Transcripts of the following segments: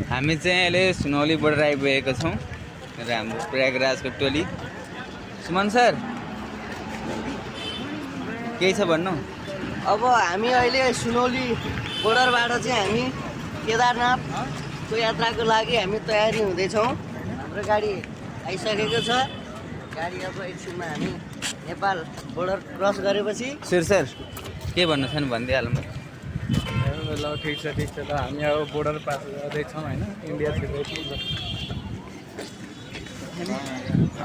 हामी चाहिँ अहिले सुनौली बोर्डर आइपुगेको छौँ र हाम्रो प्रयागराजको टोली। सुमन सर केही छ भन्नु? अब हामी अहिले सुनौली बोर्डरबाट चाहिँ हामी केदारनाथको यात्राको लागि हामी तयारी हुँदैछौँ। हाम्रो गाडी आइसकेको छ। गाडी अब एकछिनमा हामी नेपाल बोर्डर क्रस गरेपछि सुर सर के भन्नु छ नि भनिदिइहाल्नु। ल ठिक छ ल हामी अब बोर्डर पास गर्दैछौँ होइन, इन्डिया छिर्दैछौँ।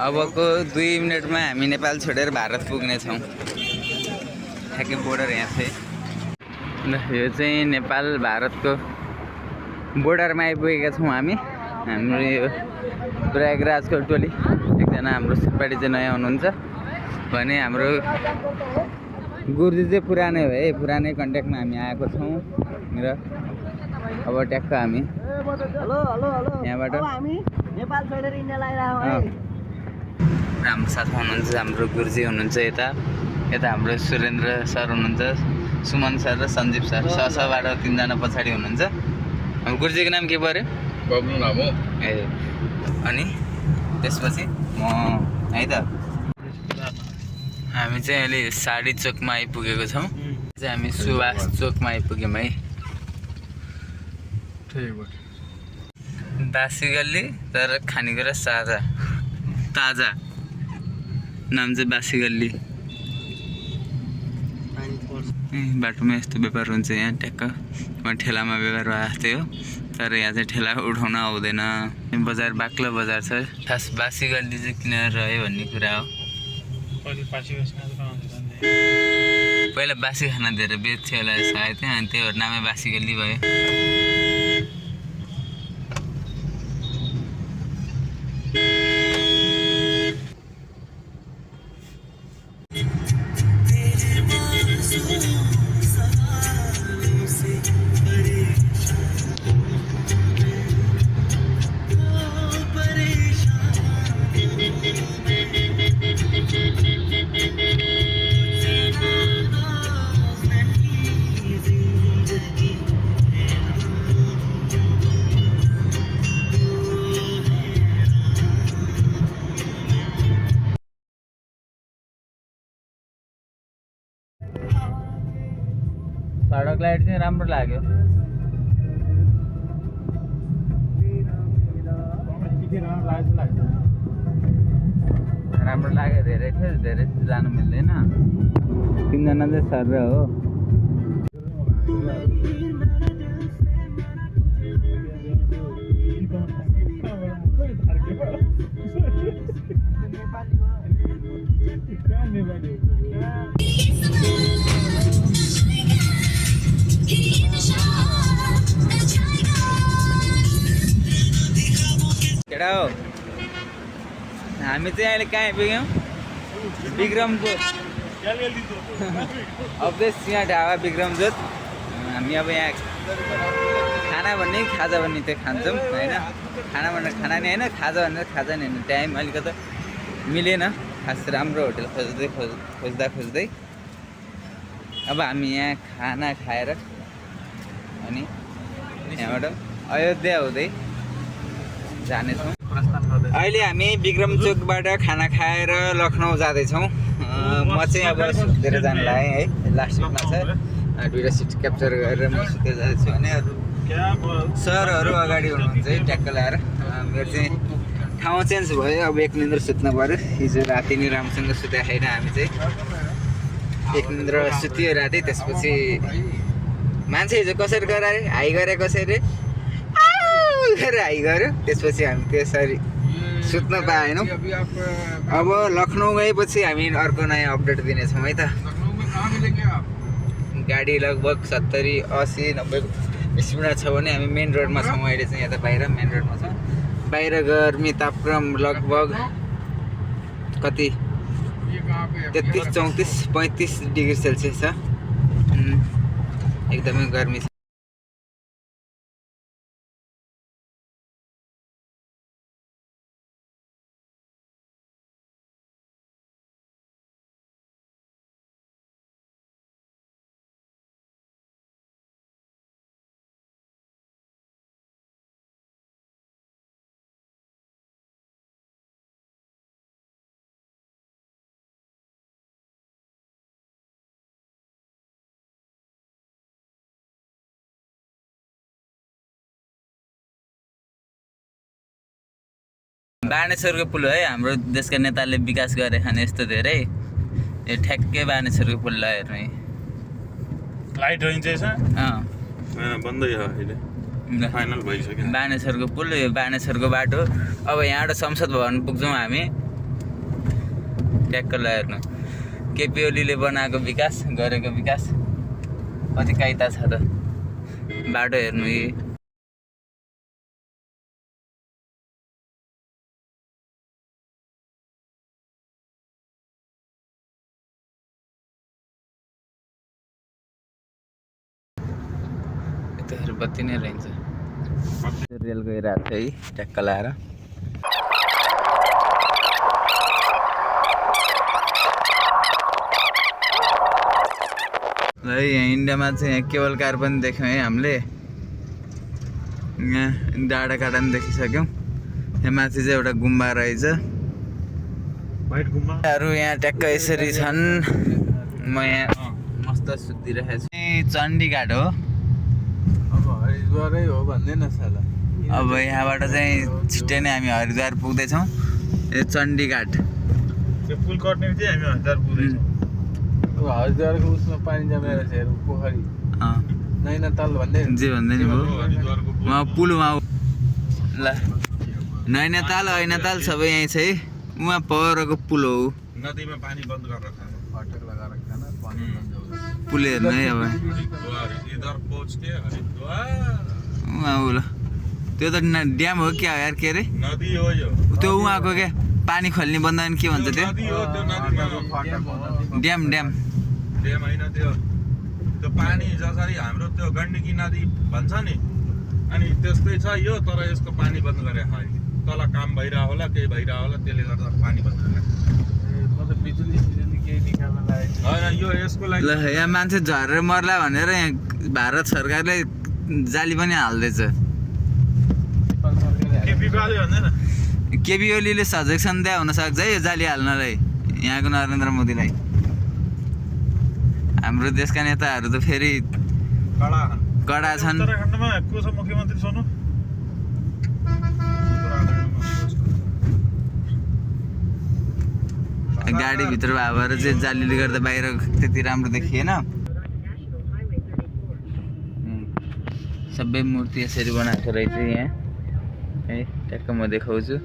अबको 2 मिनटमा हामी नेपाल छोडेर भारत पुग्नेछौँ। ठ्याक्कै बोर्डर यहाँ छ। यो चाहिँ नेपाल भारतको बोर्डरमा आइपुगेका छौँ हामी। हाम्रो यो प्रयागराजको टोली। एकजना हाम्रो सिपाटी चाहिँ नयाँ हुनुहुन्छ भने हाम्रो गुरुजी चाहिँ पुरानै हो है। पुरानै कन्ट्याक्टमा हामी आएको छौँ र अब ट्याक्क हामी हेलो यहाँबाट हामी नेपाल छोडेर इन्डिया लागिरहेको है। हाम्रो साथमा हुनुहुन्छ हाम्रो गुरुजी हुनुहुन्छ। यता हाम्रो सुरेन्द्र सर हुनुहुन्छ, सुमन सर र सञ्जीव सर। सबाट 3 जना पछाडि हुनुहुन्छ। हाम्रो गुरुजीको नाम के पर्यो? बब्लु नाम हो। ए अनि त्यसपछि म है त हामी चाहिँ अहिले साडी चोकमा आइपुगेको छौँ। हामी सुभाष चोकमा आइपुग्यौँ है। बासी गल्ली तर खानेकुरा साझा ताजा। नाम चाहिँ बासी गल्ली। बाटोमा यस्तो व्यापार हुन्छ यहाँ ट्याक्क। ठेलामा व्यापार भएको थियो तर यहाँ चाहिँ ठेला उठाउन आउँदैन। बजार बाक्लो बजार छ। खास बासी गल्ली चाहिँ किन रह्यो भन्ने कुरा हो। पहिला बासी खाना धेरै बेच्थ्यो होला सायद त्यहाँ, अनि त्यही भएर नामै बासी गल्ली भयो। सडक लाइट चाहिँ राम्रो लाग्यो। राम्रो लाग्यो। धेरै थियो, धेरै जानु मिल्दैन। 3 जना चाहिँ सर र हो। केटा हो हामी चाहिँ अहिले कहाँ आइपुग्यौँ? विक्रमजोत। अवधेश सिंह ढाबा विक्रमजोत। हामी अब यहाँ खाना भन्ने खाजा भन्ने त्यो खान्छौँ होइन। खाना भनेर खाना नि होइन, खाजा भनेर खाजा नि होइन। टाइम अलिकति मिलेन खास राम्रो होटल खोज्दै अब हामी यहाँ खाना खाएर अनि यहाँबाट अयोध्या हुँदै जानेछौँ। अहिले हामी विक्रमचोकबाट खाना खाएर लखनऊ जाँदैछौँ। म चाहिँ अब सुतेर जानु लागेँ है। लास्ट सिटमा छ। 2टा सिट क्याप्चर गरेर म सुतेर जाँदैछु भने अरू सरहरू अगाडि हुनुहुन्छ है ट्याक्क लगाएर। मेरो चाहिँ ठाउँ चेन्ज भयो। अब एक निन्द्र सुत्नु पऱ्यो। हिजो राति नै राम्रोसँग सुतेको छैन हामी चाहिँ। एक निन्द्र सुत्यो राति। त्यसपछि मान्छे हिजो कसरी गरे हाई गरे कसरी हाई गऱ्यो। त्यसपछि हामी त्यसरी सुत्न पाएनौँ। अब लखनऊ गएपछि हामी अर्को नयाँ अपडेट दिनेछौँ है त। गाडी लगभग 70, 80, 90 स्पिडमा छ भने हामी मेन रोडमा छौँ अहिले चाहिँ। यता बाहिर मेन रोडमा छौँ। बाहिर गर्मी तापक्रम लगभग कति 33, 34, 35 डिग्री सेल्सियस छ। एकदमै गर्मी छ। बानेश्वरको पुल है हाम्रो देशका नेताले विकास गरे खाने यस्तो धेरै यो ठ्याक्कै बानेश्वरको पुल ल हेर्नु है लाइट रहन्छ अँ बन्दै अहिले फाइनल भइसक्यो बानेश्वरको पुल यो बानेश्वरको बाटो अब यहाँबाट संसद भवन पुग्छौँ हामी ट्याक्क ल हेर्नु केपी ओलीले बनाएको विकास गरेको विकास कति काइता छ त बाटो हेर्नु यी यताहरू बत्ती नै रहन्छ रेल गइरहेको छ है ट्याक्क लाएर ल है यहाँ इन्डियामा चाहिँ यहाँ केबल कार पनि देख्यौँ है हामीले यहाँ डाँडा काँडा पनि देखिसक्यौँ यहाँ माथि चाहिँ एउटा गुम्बा रहेछ यहाँ ट्याक्क यसरी छन् म यहाँ मस्त सुतिरहेको छु चण्डीघाट हो अब हरिद्वारै हो भन्दैन साला अब यहाँबाट चाहिँ छिट्टै नै हामी हरिद्वार पुग्दैछौँ यो चण्डीघाट त्यो पुल कट्ने चाहिँ हामी हरिद्वार पुग्दैछौँ अब हरिद्वारको उसमा पानी जमेर छ हेर पोखरी नैनताल भन्दै जे भन्दै नि भयो हरिद्वारको उहाँ पुल उहाँ ल नैनताल ऐनताल सबै यहीँ छ है उहाँ परको पुल हो नदीमा पानी बन्द गरेर खानु फटक लगाएर खाना पानी बन्द पुल हेर्नु है अब हरिद्वार इधर पहुँच के हरिद्वार उहाँ उ ल त्यो त ड्याम हो क्या यार के अरे नदी हो यो त्यो उहाँको क्या पानी खोल्ने बन्द के भन्छ त्यो नदी हो त्यो नदीमा ड्याम ड्याम ड्याम होइन त्यो त्यो पानी जसरी हाम्रो त्यो गण्डकी नदी भन्छ नि अनि त्यस्तै छ यो तर यसको पानी बन्द गरे खै तल काम भइरहेको होला केही भइरहेको होला त्यसले गर्दा पानी बन्द गरे मतलब बिजुली केही निकाल्न लागेको होइन यो यसको लागि ल यहाँ मान्छे झरेर मर्ला भनेर यहाँ भारत सरकारले जाली पनि हाल्दैछ नेपाल सरकारले केपी बाले भन्दैन केपी ओलीले सजेसन दिए हुनसक्छ है यो जाली हाल्नलाई यहाँको नरेन्द्र मोदीलाई हाम्रो देशका नेताहरू त फेरि कडा कडा छन् उत्तराखण्डमा को छ मुख्यमन्त्री सोनु गाडीभित्र भएर चाहिँ जालीले गर्दा बाहिर त्यति राम्रो देखिएन सबै मूर्ति यसरी बनाएको रहेछ यहाँ है ट्याक्क म देखाउँछु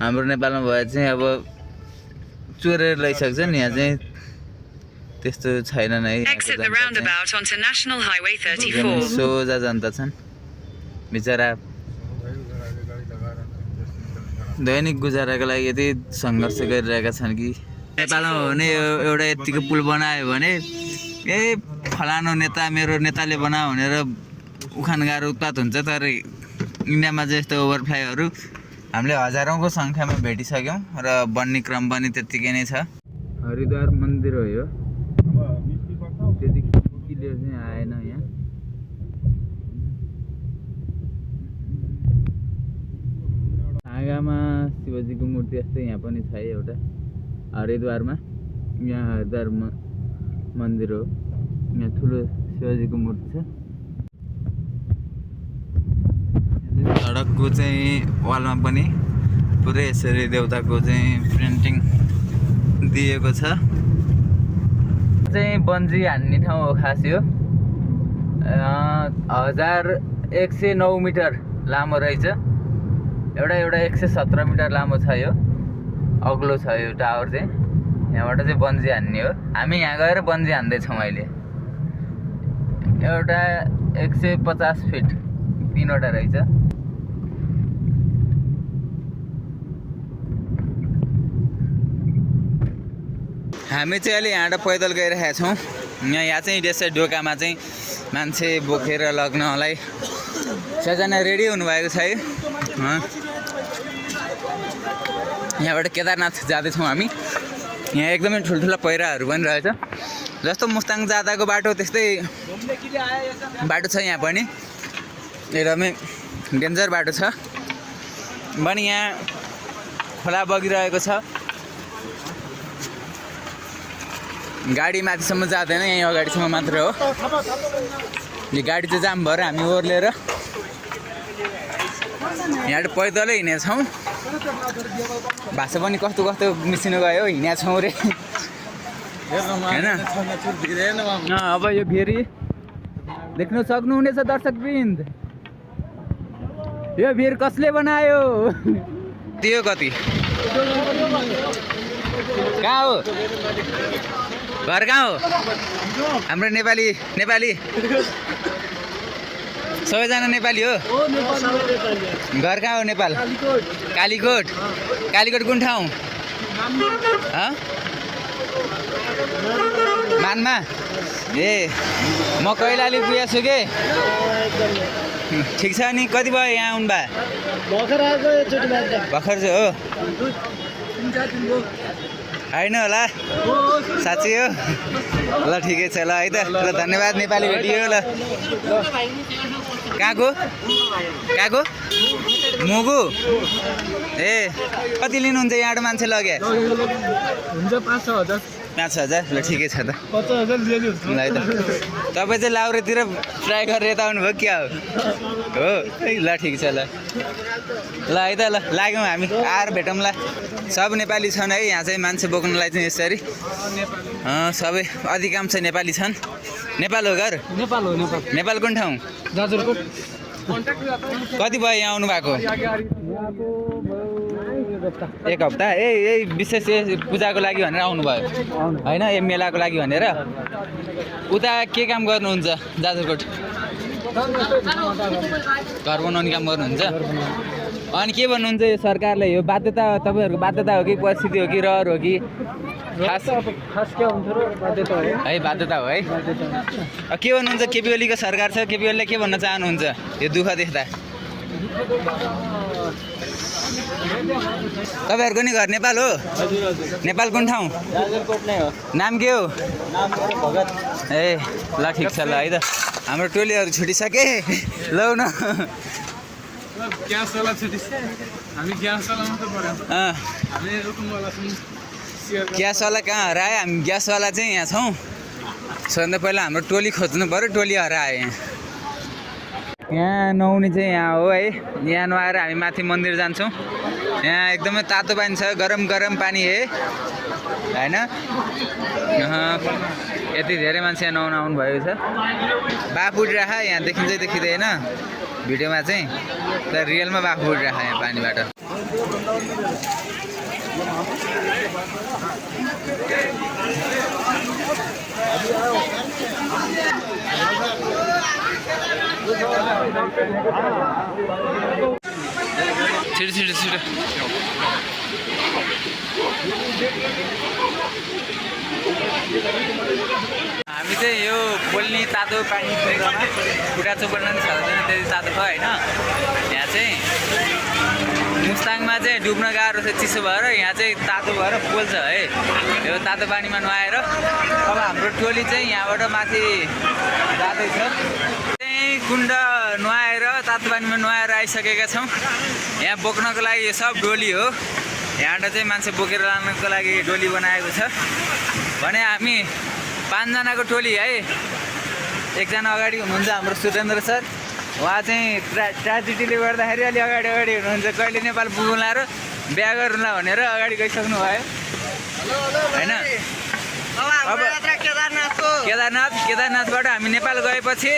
हाम्रो नेपालमा भए चाहिँ अब चोरेर लैसक्छ नि यहाँ चाहिँ त्यस्तो छैन नै Exit the roundabout onto National Highway 34. सोझा जनता छन् बिचरा दैनिक गुजाराको लागि यति सङ्घर्ष गरिरहेका छन् कि नेपालमा हो भने एउटा यतिको पुल बनायो भने ए फलानु नेता मेरो नेताले बनायो भनेर उखान गाह्रो उत्पात हुन्छ तर इन्डियामा चाहिँ यस्तो ओभरफ्लाइहरू हामीले हजारौँको सङ्ख्यामा भेटिसक्यौँ र बन्ने क्रम पनि त्यत्तिकै नै छ हरिद्वार मन्दिर हो यो त्यति क्लियर चाहिँ आएन यहाँ आगामा शिवजीको मूर्ति यस्तै यहाँ पनि छ है एउटा हरिद्वारमा यहाँ हरिद्वार मन्दिर हो यहाँ ठुलो शिवजीको मूर्ति छ सडकको चाहिँ वालमा पनि पुरै यसरी देउताको चाहिँ प्रिन्टिङ दिएको छ चाहिँ बन्जी हान्ने ठाउँ हो खास यो 1109 मिटर लामो रहेछ एउटा 117 मिटर लामो छ यो अग्लो छ यो टावर चाहिँ यहाँबाट चाहिँ बन्जी हान्ने हो हामी यहाँ गएर बन्जी हान्दैछौँ अहिले एउटा 150 फिट 3वटा रहेछ हामी चाहिँ अहिले यहाँबाट पैदल गइरहेका छौँ यहाँ चाहिँ यसै ढोकामा चाहिँ मान्छे बोकेर लग्नलाई सबैजना रेडी हुनुभएको छ है यहाँबाट केदारनाथ जाँदैछौँ हामी यहाँ एकदमै ठुल्ठुला पहिराहरू पनि रहेछ जस्तो मुस्ताङ जाँदाको बाटो त्यस्तै बाटो छ यहाँ पनि एकदमै डेन्जर बाटो छ पनि यहाँ खोला बगिरहेको छ गाडी माथिसम्म जाँदैन यहीँ अगाडिसम्म मात्र हो यो गाडी चाहिँ जाम भएर हामी ओर्लेर यहाँ पैदलै हिँडेको छौँ भाषा पनि कस्तो कस्तो मिसिनु गयो हिँडेको छौँ रे होइन अब यो फेरि देख्नु सक्नुहुनेछ दर्शकवृन्द यो भिर कसले बनायो त्यो कति कहाँ हो घर कहाँ हो हाम्रो नेपाली सबैजना नेपाली हो घर कहाँ हो नेपाल कालीकोट कुन ठाउँ मानमा ए म कैलाली पुगेको छु के ठिक छ नि कति भयो यहाँ आउनु भए भर्खर चाहिँ हो होइन होला साँच्चै हो ल ठिकै छ ल है त ल धन्यवाद नेपाली भेटियो ल कहाँको मुगु ए कति लिनुहुन्छ यहाँबाट मान्छे लगे हुन्छ 5,000 5,000 ल ठिकै छ त 50,000 लिनु ल है त तपाईँ चाहिँ लाउरेतिर ट्राई गरेर यता आउनुभयो क्या हो ल ठिक छ ल है त ल लाग्यौँ हामी आएर भेटौँला सब नेपाली छन् है यहाँ चाहिँ मान्छे बोक्नलाई चाहिँ यसरी सबै अधिकांश नेपाली छन् नेपाल हो घर नेपाल कुन ठाउँ जाजरकोट कति भयो यहाँ आउनु भएको एक हप्ता ए विशेष पूजाको लागि भनेर आउनुभयो होइन ए मेलाको लागि भनेर उता के काम गर्नुहुन्छ जाजरकोट घर बनाउने काम गर्नुहुन्छ अनि के भन्नुहुन्छ यो सरकारले यो बाध्यता तपाईँहरूको बाध्यता हो कि परिस्थिति हो कि रहर हो कि खास के हुन्छ र बाध्यता हो है बाध्यता हो है के भन्नुहुन्छ केपी ओलीको सरकार छ केपी ओलीले के भन्न चाहनुहुन्छ यो दुःख देख्दा तपाईँहरूको नि घर नेपाल हो नेपाल कुन ठाउँ नाम के हो ए ल ठिक छ ल है त हाम्रो टोलीहरू छुटिसके लौ न ग्यासवाला छुटिसक्यो हामी ग्यासवालामा त पऱ्यो हामी रुकुमवाला छौँ ग्यासवाला कहाँ हरायो हामी ग्यासवाला चाहिँ यहाँ छौँ सबभन्दा पहिला हाम्रो टोली खोज्नु पऱ्यो टोली हरायो यहाँ नुहाउने चाहिँ यहाँ हो है यहाँ नुहाएर हामी माथि मन्दिर जान्छौँ यहाँ एकदमै तातो पानी छ गरम पानी है होइन यति धेरै मान्छे यहाँ नुहाउन आउनुभएको छ बाफ उठिरहेको यहाँ देखिँदै देखिँदैन भिडियोमा चाहिँ तर रियलमा बाफ उठिरहेको यहाँ पानीबाट छिटो हामी चाहिँ यो पोल्ने तातो पानी कुरामा खुट्टा चोपड्न पनि सक्दैन त्यति तातो छ होइन यहाँ चाहिँ मुस्ताङमा चाहिँ डुब्न गाह्रो छ चिसो भएर यहाँ चाहिँ तातो भएर पोल्छ है यो तातो पानीमा नुहाएर अब हाम्रो टोली चाहिँ यहाँबाट माथि जाँदैछ चाहिँ कुण्ड नुहाएर तातो पानीमा नुहाएर आइसकेका छौँ यहाँ बोक्नको लागि यो सब डोली हो यहाँबाट चाहिँ मान्छे बोकेर लानको लागि डोली बनाएको छ भने हामी 5 जनाको टोली है एकजना अगाडि हुनुहुन्छ हाम्रो सुरेन्द्र सर उहाँ चाहिँ ट्राजेडीले गर्दाखेरि अलि अगाडि हुनुहुन्छ कहिले नेपाल पुग्नुला र बिहा गर्नुला भनेर अगाडि गइसक्नु भयो होइन अब केदारनाथबाट हामी नेपाल गएपछि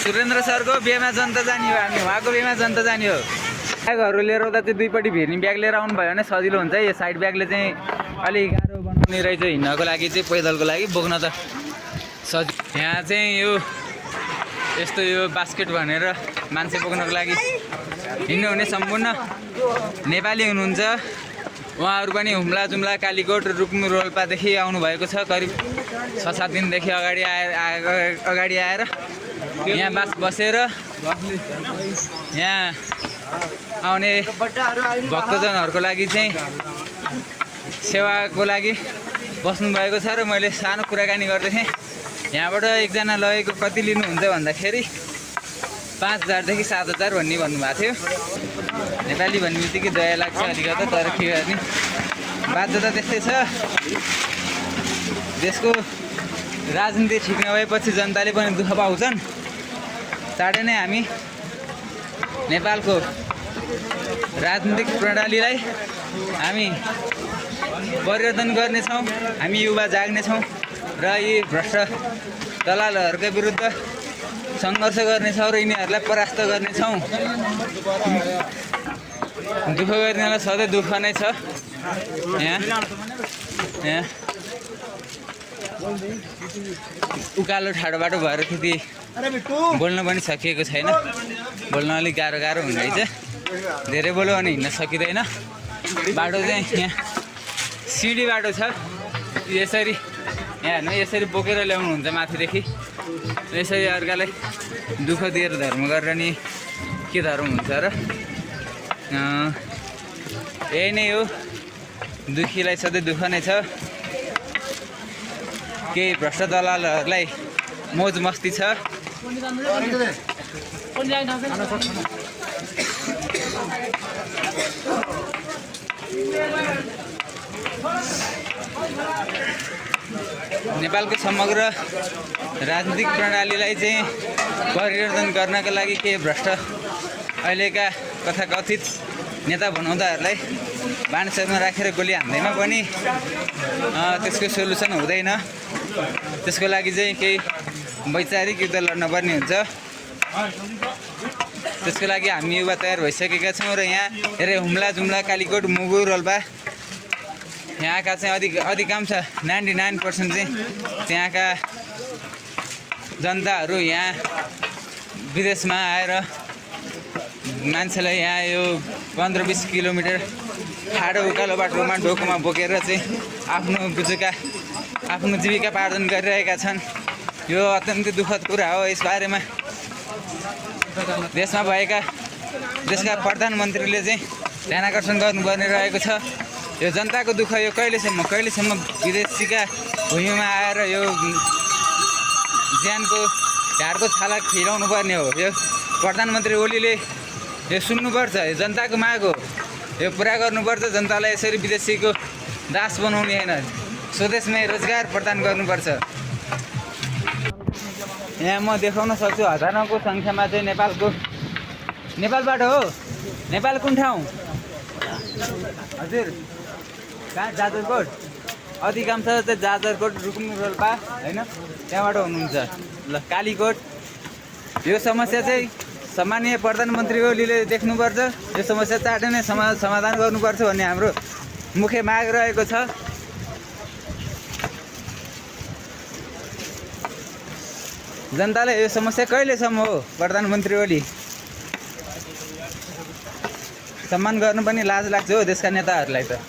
सुरेन्द्र सरको बिहेमा जनता जाने हो हामी उहाँको बिहेमा जनता जाने हो ब्यागहरू लिएर आउँदा चाहिँ दुईपट्टि भिर्ने ब्याग लिएर आउनु भयो भने सजिलो हुन्छ यो साइड ब्यागले चाहिँ अलिक गाह्रो बनाउने रहेछ हिँड्नको लागि चाहिँ पैदलको लागि बोक्न त सजिलो यहाँ चाहिँ यो यस्तो यो बास्केट भनेर मान्छे बोक्नको लागि हिँड्नुहुने सम्पूर्ण नेपाली हुनुहुन्छ उहाँहरू पनि हुम्ला जुम्ला कालीकोट रुकुम रोल्पादेखि आउनुभएको छ करिब 6-7 दिनदेखि अगाडि आएर यहाँ बसेर यहाँ आउने भक्तजनहरूको लागि चाहिँ सेवाको लागि बस्नुभएको छ र मैले सानो कुराकानी गर्दै थिएँ यहाँबाट एकजना लगेको कति लिनुहुन्छ भन्दाखेरि 5,000 देखि 7,000 भन्नुभएको थियो नेपाली भन्ने बित्तिकै दया लाग्छ अलिकति तर के गर्ने बाध्यता त्यस्तै छ देशको राजनीति ठिक नभएपछि जनताले पनि दुःख पाउँछन् चाँडै नै हामी नेपालको राजनीतिक प्रणालीलाई हामी परिवर्तन गर्नेछौँ, हामी युवा जाग्नेछौँ र यी भ्रष्ट दलालहरूका विरुद्ध सङ्घर्ष गर्नेछौँ र यिनीहरूलाई परास्त गर्नेछौँ। दुःख गर्नेलाई सधैँ दुःख नै छ। यहाँ उकालो ठाडो बाटो भएर त्यति बोल्न पनि सकिएको छैन। बोल्न अलिक गाह्रो हुँदैछ। धेरै बोल्यो भने हिँड्न सकिँदैन। बाटो चाहिँ यहाँ सिडी बाटो छ। यसरी यहाँ हेर्नु, यसरी बोकेर ल्याउनुहुन्छ माथिदेखि। यसरी अर्कालाई दुःख दिएर धर्म गरेर नि के धर्म हुन्छ र? यही नै हो, दुःखीलाई सधैँ दुःख नै छ। केही भ्रष्ट दलालहरूलाई मोज मस्ती छ। नेपालको समग्र राजनीतिक प्रणालीलाई चाहिँ परिवर्तन गर्नका लागि केही भ्रष्ट अहिलेका तथाकथित नेता बनाउँदाहरूलाई बाणसरमा राखेर गोली हान्दैमा पनि त्यसको सोल्युसन हुँदैन। त्यसको लागि चाहिँ केही वैचारिक युद्ध लड्नुपर्ने हुन्छ। त्यसको लागि हामी युवा तयार भइसकेका छौँ र यहाँ हेरे हुम्ला जुम्ला कालीकोट मुगु रोल्पा यहाँका चाहिँ अधिकांश 99% चाहिँ त्यहाँका जनताहरू यहाँ विदेशमा आएर मान्छेलाई यहाँ यो 15-20 किलोमिटर ठाडो उकालो बाटोमा डोकोमा बोकेर चाहिँ आफ्नो जीविका पार्जन गरिरहेका छन्। यो अत्यन्तै दुःखद कुरा हो। यसबारेमा देशका प्रधानमन्त्रीले चाहिँ ध्यान आकर्षण गर्नुपर्ने रहेको छ। यो जनताको दुःख यो कहिलेसम्म विदेशीका भूमिमा आएर यो ज्यानको ढाडको छाला खिलाउनु पर्ने हो? यो प्रधानमन्त्री ओलीले यो सुन्नुपर्छ। यो जनताको माग हो, यो पुरा गर्नुपर्छ। जनतालाई यसरी विदेशीको दास बनाउने होइन, स्वदेशमै रोजगार प्रदान गर्नुपर्छ। यहाँ म देखाउन सक्छु हजारौँको सङ्ख्यामा चाहिँ नेपालबाट हो। नेपाल कुन ठाउँ हजुर? कहाँ? जाजरकोट। अधिकांश चाहिँ जाजरकोट रुकुम रोल्पा होइन, त्यहाँबाट हुनुहुन्छ। ल कालीकोट। यो समस्या चाहिँ सामान्य प्रधानमन्त्री ओलीले देख्नुपर्छ। यो समस्या चाँडै नै समाधान गर्नुपर्छ भन्ने हाम्रो मुख्य माग रहेको छ। जनताले यो समस्या कहिलेसम्म हो? प्रधानमन्त्री ओली सम्मान गर्नु पनि लाज लाग्छ हो देशका नेताहरूलाई त।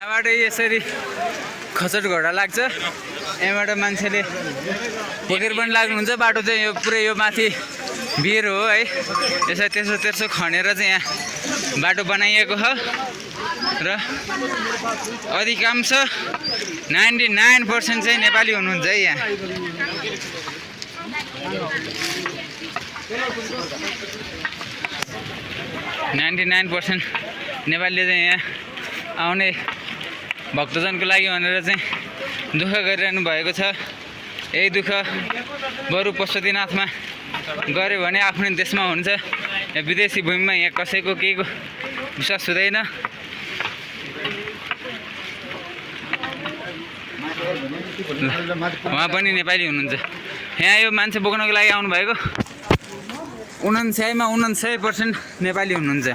यहाँबाट यसरी खचट घोडा लाग्छ। यहाँबाट मान्छेले बोकेर पनि लाग्नुहुन्छ। बाटो चाहिँ यो पुरै यो माथि भिर हो है। यसो तेर्सो खनेर चाहिँ यहाँ बाटो बनाइएको छ र अधिकांश 99% चाहिँ नेपाली हुनुहुन्छ है यहाँ। नेपालीले चाहिँ यहाँ आउने भक्तजनको लागि भनेर चाहिँ दुःख गरिरहनु भएको छ। यही दुःख बरु पशुपतिनाथमा गऱ्यो भने आफ्नै देशमा हुन्छ। यहाँ विदेशी भूमिमा यहाँ कसैको केहीको विश्वास हुँदैन। उहाँ पनि नेपाली हुनुहुन्छ। यहाँ यो मान्छे बोक्नको लागि आउनुभएको 99% नेपाली हुनुहुन्छ।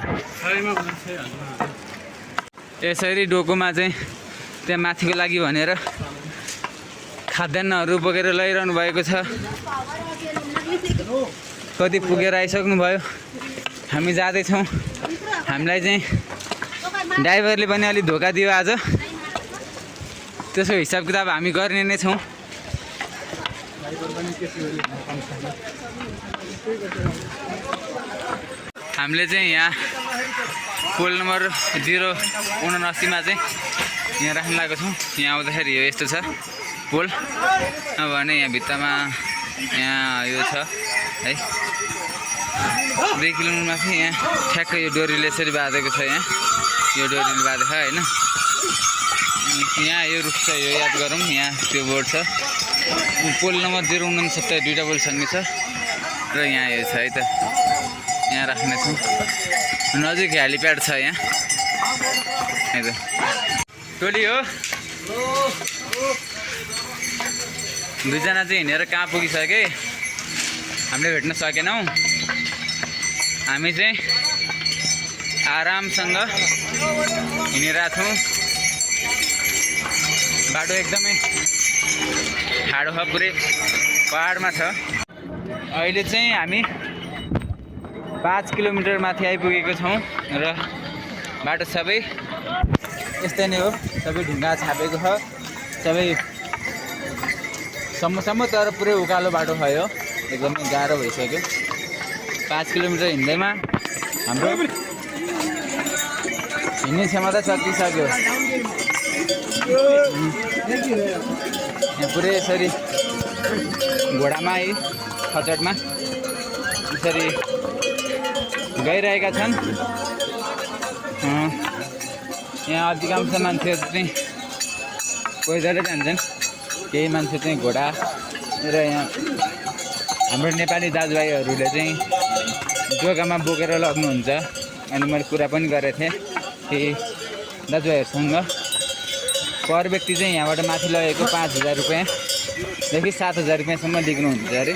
यसरी डोकोमा चाहिँ त्यहाँ माथिको लागि भनेर खाद्यान्नहरू बोकेर लैरहनु भएको छ। कति पुगेर आइसक्नु भयो। हामी जाँदैछौँ। हामीलाई चाहिँ ड्राइभरले पनि अलिक धोका दियो आज। त्यसको हिसाब किताब हामी गर्ने नै छौँ। हामीले चाहिँ यहाँ पोल नम्बर 079 चाहिँ यहाँ राख्न लागेको छौँ। यहाँ आउँदाखेरि यो यस्तो छ पोल। भने यहाँ भित्तामा यहाँ यो छ है 2 किलोमिटर माथि यहाँ ठ्याक्कै यो डोरीले यसरी बाँधेको छ। यहाँ यो डोरीले बाँधेको छ होइन। यहाँ यो रुख छ, यो याद गरौँ। यहाँ त्यो बोर्ड छ, पोल नम्बर 069 दुईवटा पोल सँगै छ र यहाँ यो छ है त, यहाँ राख्नेछौँ। नजिक हेलिप्याड छ यहाँ है त। टोली हो, दुईजना चाहिँ हिँडेर कहाँ पुगिसके हामीले भेट्न सकेनौँ। हामी चाहिँ आरामसँग हिँडिरहेको छौँ। बाटो एकदमै ठाडो छ, पुरै पहाडमा छ। अहिले चाहिँ हामी 5 किलोमिटर माथि आइपुगेको छौँ र बाटो सबै यस्तै नै हो, सबै ढुङ्गा छापेको छ, सबै सम्मसम्म, तर पुरै उकालो बाटो छ यो, एकदमै गाह्रो भइसक्यो। 5 किलोमिटर हिँड्दैमा हाम्रो हिँड्ने क्षमता सकिसक्यो। यहाँ पुरै यसरी घोडामा है खचटमा यसरी गइरहेका छन्। यहाँ अधिकांश मान्छेहरू चाहिँ पैदलै जान्छन्, केही मान्छे चाहिँ घोडा र यहाँ हाम्रो नेपाली दाजुभाइहरूले चाहिँ जोगामा बोकेर लग्नुहुन्छ। अनि मैले कुरा पनि गरेको थिएँ कि दाजुभाइहरूसँग पर व्यक्ति चाहिँ यहाँबाट माथि लगेको 5,000 रुपियाँदेखि 7,000 रुपियाँसम्म लिनुहुन्छ अरे।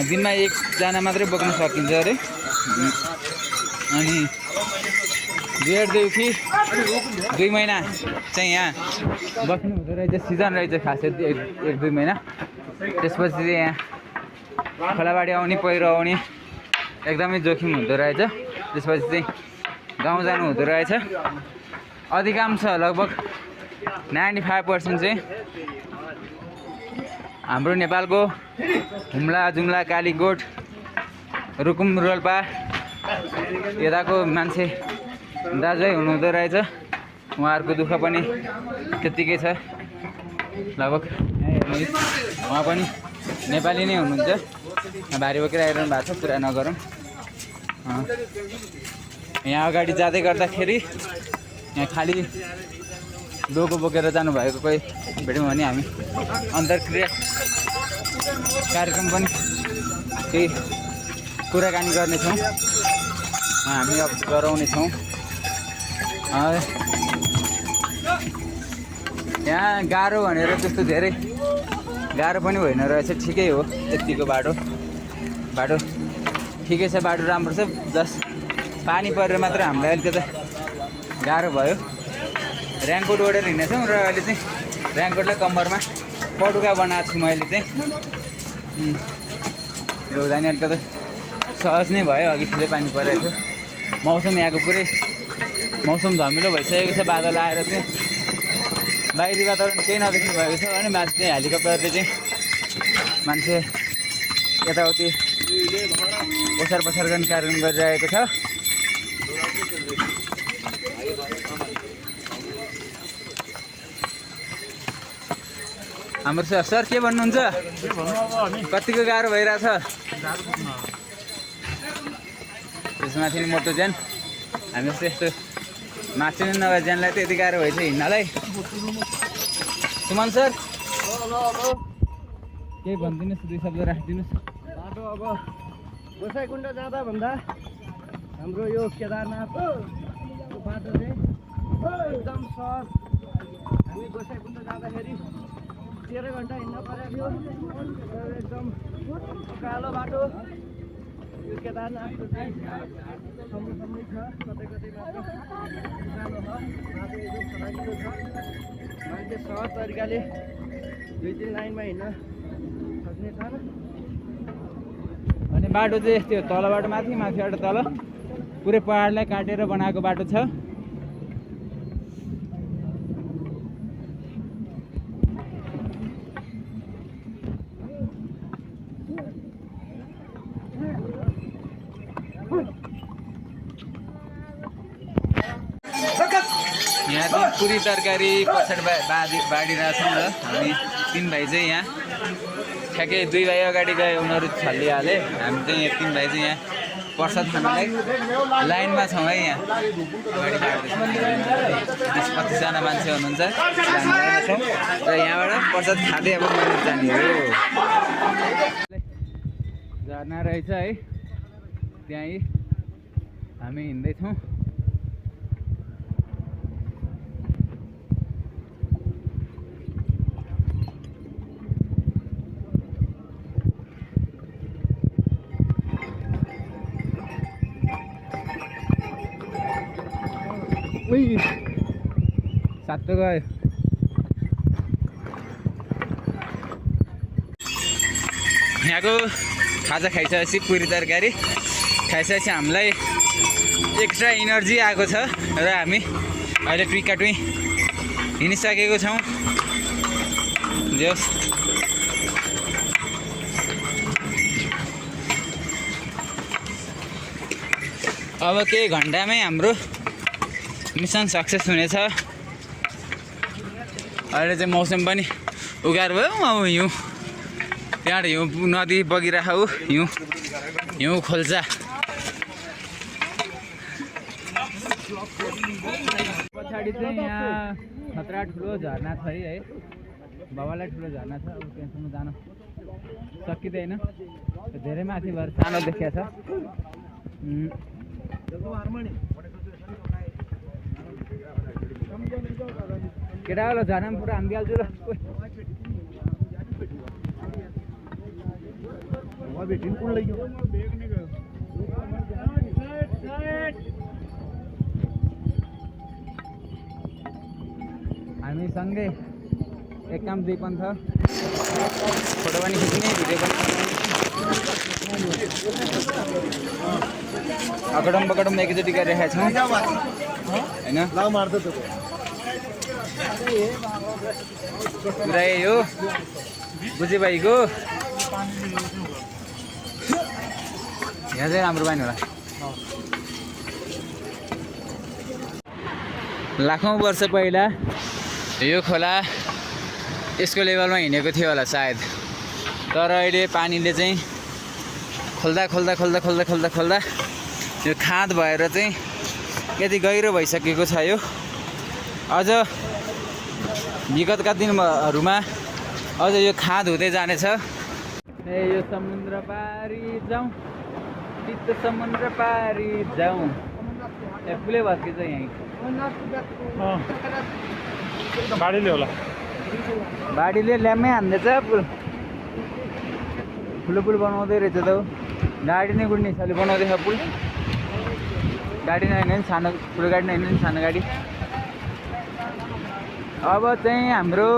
दिनमा एकजना मात्रै बोक्न सकिन्छ अरे। अनि 1.5 कि 2 महिना चाहिँ यहाँ बस्नु हुँदो रहेछ, सिजन रहेछ खासै 1-2 महिना। त्यसपछि चाहिँ यहाँ खोलाबाडी आउने, पहिरो आउने एकदमै जोखिम हुँदो रहेछ। त्यसपछि चाहिँ गाउँ जानु हुँदो रहेछ। अधिकांश लगभग 95% चाहिँ हाम्रो नेपालको हुम्ला, जुम्ला, कालीकोट, रुकुम, रोल्पा यताको मान्छे दाजुभाइ हुनुहुँदो रहेछ। उहाँहरूको दुःख पनि त्यत्तिकै छ। लगभग उहाँ पनि नेपाली नै हुनुहुन्छ। भारी बोकेर आइरहनु भएको छ, कुरा नगरौँ। यहाँ अगाडि जाँदै गर्दाखेरि यहाँ खालि डोको बोकेर जानुभएको कोही भेट्यौँ भने हामी अन्तर्क्रिया कार्यक्रम पनि केही कुराकानी गर्नेछौँ, हामी अब गराउनेछौँ। यहाँ गाह्रो भनेर त्यस्तो धेरै गाह्रो पनि होइन रहेछ, ठिकै हो यतिको बाटो ठिकै छ, बाटो राम्रो छ। जस्ट पानी परेर मात्र हामीलाई अलिकति गाह्रो भयो। रेनकोट ओढेर हिँड्नेछौँ र अहिले चाहिँ रेनकोटलाई कम्मरमा पटुका बनाएको छु मैले चाहिँ। ढोग्दा नि अलिकति सहज नै भयो। अघि ठुलै पानी परेको थियो। मौसम यहाँको पुरै मौसम धमिलो भइसकेको छ। बादल आएर चाहिँ बाहिरी वातावरण केही नदेख्नु भएको छ भने माथि चाहिँ हेलिकप्टरले चाहिँ मान्छे यताउति ओसार पसार गर्ने कार्यक्रम गरिरहेको छ। हाम्रो सर के भन्नुहुन्छ? कतिको गाह्रो भइरहेछ? त्यसमाथि नि मोटो ज्यान, हामी यस्तो माथि नै नभए ज्यानलाई त यति गाह्रो भएछ हिँड्नलाई। सुमन सर केही भनिदिनुहोस्, 2 शब्द राखिदिनुहोस्। बाटो अब गोसाइकुण्ड जाँदा भन्दा हाम्रो यो केदारनाथको बाटो चाहिँ एकदम सहज। हामी गोसाइकुण्ड जाँदाखेरि 13 घन्टा हिँड्न परेको थियो। एकदम कालो बाटो। यो केदारनाथको चाहिँ सम्मै छ, कतै कतै मात्र सानो छ, बाटो एकदम सजिलो छ। मान्छे सहज तरिकाले 2-3 लाइनमा हिँड्न सक्ने छन्। अनि बाटो चाहिँ यस्तै हो, तलबाट माथि, माथिबाट तल, पुरै पहाडलाई काटेर बनाएको बाटो छ। यहाँ चाहिँ पुरी तरकारी पछाडि बाँडिरहेछौँ र हामी 3 भाइ चाहिँ यहाँ ठ्याक्कै 2 भाइ अगाडि गए, उनीहरू छल्लिहाले। हामी चाहिँ यहाँ 3 भाइ चाहिँ यहाँ प्रसाद खानलाई लाइनमा छौँ है यहाँ अगाडि बाँड्दैछौँ 20-25जना मान्छे हुनुहुन्छ लाइनमा छौँ र यहाँबाट प्रसाद खाँदै अब मन्दिर जाने हो झरना रहेछ है त्यहीँ हामी हिँड्दैछौँ सातो गयो यहाँको खाजा खाइसकेपछि पुरी तरकारी खाइसकेपछि हामीलाई एक्स्ट्रा इनर्जी आएको छ र हामी अहिले टुइकाटुई हिँडिसकेको छौँ जस अब केही घन्टामै हाम्रो मिसन सक्सेस हुनेछ अहिले चाहिँ मौसम पनि उगार भयो अब हिउँ त्यहाँबाट हिउँ नदी बगिरहेको हिउँ खोल्छ पछाडि चाहिँ यहाँ खतरा ठुलो झरना छ है बाबालाई ठुलो झरना छ अब त्यहाँसम्म जान सकिँदैन धेरै माथि भएर सानो देखिया छ केटावाला झरना पुरा हानिदिइहाल्छु र हामी सँगै एक काम दुई पन्थ फोटो पनि खिच्ने भिडियो पनि अकडम बकडम एकैचोटि गरिरहेका छौँ होइन पुरै हो बुझे भाइको यहाँ चाहिँ राम्रो पानी होला लाखौँ वर्ष पहिला यो खोला यसको लेभलमा हिँडेको थियो होला सायद तर अहिले पानीले चाहिँ खोल्दा खोल्दा खोल्दा खोल्दा खोल्दा खोल्दा यो खाँद भएर चाहिँ यति गहिरो भइसकेको छ यो अझ विगतका दिनहरूमा अझ यो खाँद हुँदै जानेछ ए यो समुद्र पारी जाउँ चित्त समुद्र पारी जाउँ ए फुलै भत्किन्छ यहीँ बाढीले होला बाढीले ल्याम्मै हान्दैछ ठुलो पुल बनाउँदै रहेछ त गाडी नै गुड्ने हिसाबले बनाउँदैछ पुल गाडी नहिँड्ने नि सानो ठुलो गाडी नहिँड्ने नि सानो गाडी अब चाहिँ हाम्रो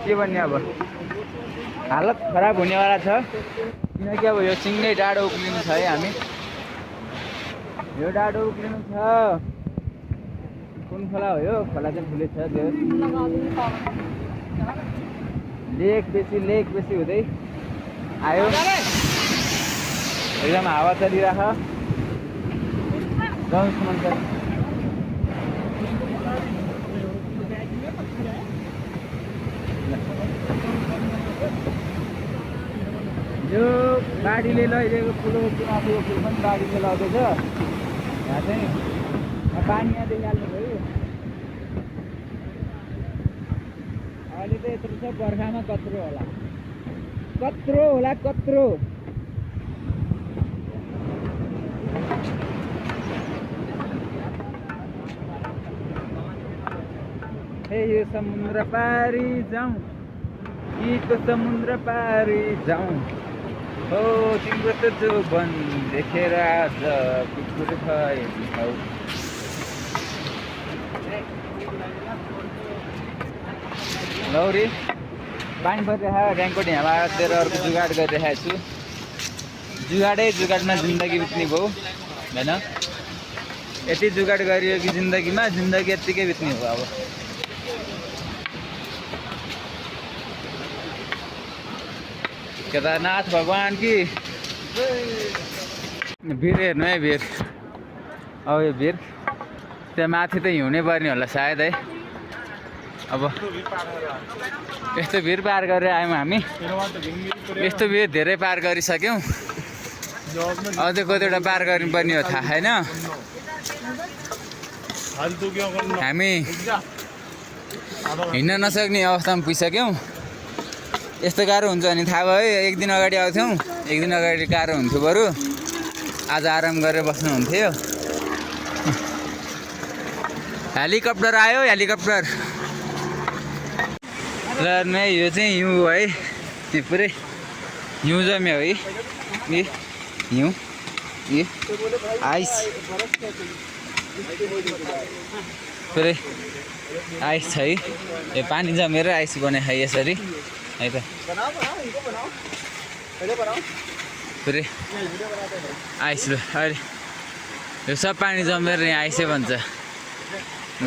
के भन्ने अब हालत खराब हुनेवाला छ किनकि अब यो सिङ्गै डाँडो उक्लिनु छ है हामी यो डाँडो उक्लिनु छ कुन खोला हो यो खोला चाहिँ ठुलै छ त्यो लेक बेसी हुँदै आयो एकदम हावा चलिरह गाउँसम्म छ यो गाडीले लैदिएको ठुलो माथिको पुल पनि गाडीले लग्दैछ यहाँ चाहिँ पानी यहाँ देखिहाल्नु भयो अहिले त यत्रो छ बर्खामा कत्रो होला हे यो समुद्र पारी जाउँ कि तो समुद्र पारी जाउँ हो तिम्रो त जो वन देखेर आज कुकुर भए लौरी पानी परिरहेको ऱ्याङ्कोट यहाँबाट दिएर अर्को जुगाड गरिरहेको छु जुगाडमा जिन्दगी बित्ने भयो होइन यति जुगाड गरियो कि जिन्दगीमा जिन्दगी यत्तिकै बित्ने भयो अब केदारनाथ भगवान की भिर हेर्नु है भिर अब यो भिर त्यहाँ माथि त हिउँनै पर्ने होला सायद है अब यस्तो भिड पार गरेर आयौँ हामी यस्तो भिड धेरै पार गरिसक्यौँ अझै कतिवटा पार गर्नुपर्ने हो थाहा छैन हामी हिँड्न नसक्ने अवस्थामा पुगिसक्यौँ यस्तो गाह्रो हुन्छ भने थाहा भयो एक दिन अगाडि आउँथ्यौँ एक दिन अगाडि गाह्रो हुन्थ्यो बरु आज आराम गरेर बस्नुहुन्थ्यो हेलिकप्टर आयो हेलिकप्टर ल यो चाहिँ हिउँ हो है यो पुरै हिउँ जम्यो है हिउँ आइस पुरै आइस छ है यो पानी जमेर आइस बने है यसरी है त पुरै आइस ल अहिले यो सब पानी जमेर यहाँ आइसै भन्छ ल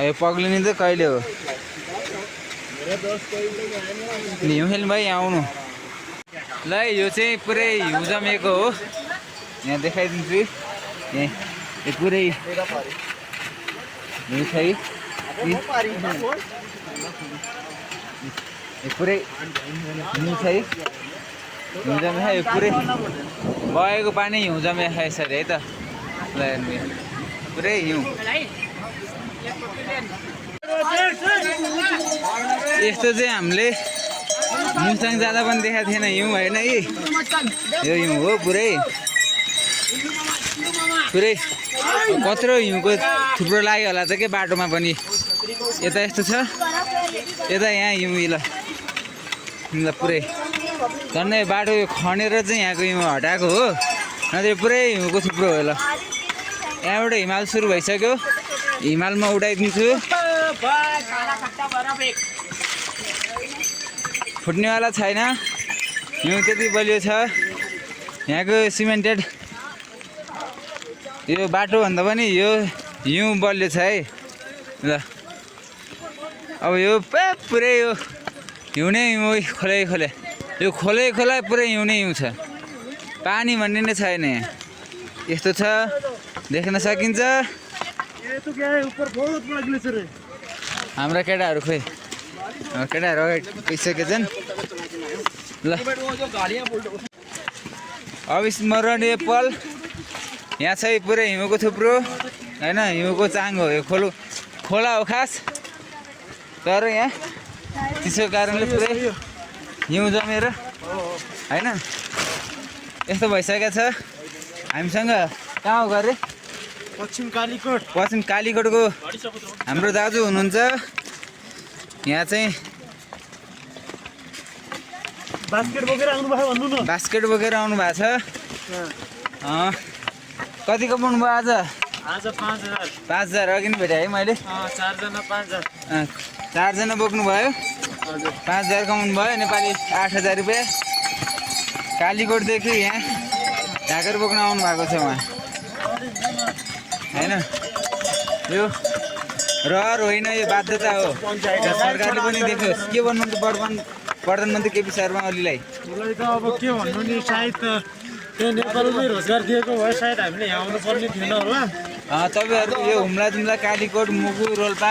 यो पग्लिने चाहिँ कहिले हो हिउँ खेल्नु भयो यहाँ आउनु ल यो चाहिँ पुरै हिउँ जमेको हो यहाँ देखाइदिन्छु यहाँ यो पुरै हिउँ छ है यो पुरै हिउँ छ है हिउँ जमे यो पुरै बगेको पानी हिउँ जमे यसरी है त ल पुरै हिउँ यस्तो चाहिँ हामीले मुस्ताङ जाँदा पनि देखाएको थिएन हिउँ होइन है यो हिउँ हो पुरै पुरै कत्रो हिउँको थुप्रो लाग्यो होला त के बाटोमा पनि यता यस्तो छ यता यहाँ हिउँ ल पुरै झन्डै बाटो खनेर चाहिँ यहाँको हिउँ हटाएको हो नत्र पुरै हिउँको थुप्रो हो ल यहाँबाट हिमाल सुरु भइसक्यो हिमालमा उडाइदिन्छु फुट्नेवाला छैन हिउँ त्यति बलियो छ यहाँको सिमेन्टेड यो बाटोभन्दा पनि यो हिउँ बलियो छ है ल अब यो पुरै यो हिउँ नै हिउँ खोलै खोले यो खोलै खोला पुरै हिउँ नै हिउँ छ पानी भन्ने नै छैन यहाँ यस्तो छ देख्न सकिन्छ हाम्रा केटाहरू खोइ केटाहरू अगाडि गइसकेछन् ल अविस्मरणीय पल यहाँ चाहिँ पुरै हिउँको थुप्रो होइन हिउँको चाङ हो यो खोला हो खास तर यहाँ त्यसको कारणले पुरै हिउँ जमेर होइन यस्तो भइसकेको छ हामीसँग कहाँ हो गरे पश्चिम कालीकोटको हाम्रो दाजु हुनुहुन्छ यहाँ चाहिँ बास्केट बोकेर आउनु भएको छ कति कमाउनु भयो आज 5,000 अघि नै भेटेँ है मैले 4जना बोक्नु भयो 5,000 कमाउनु भयो नेपाली 8,000 रुपियाँ कालीकोटदेखि यहाँ ढाकेर बोक्न आउनु भएको छ उहाँ होइन यो रहर होइन यो बाध्यता हो सरकारले पनि देखोस् के भन्नुहुन्छ प्रधानमन्त्री केपी शर्मा ओलीलाई अब के भन्नु नि सायद त्यो नेपालमै रोजगार दिएको भए सायद हामीले यहाँ आउनु पर्ने थिएन होला तपाईँहरू यो हुम्ला कालीकोट मुगु रोल्पा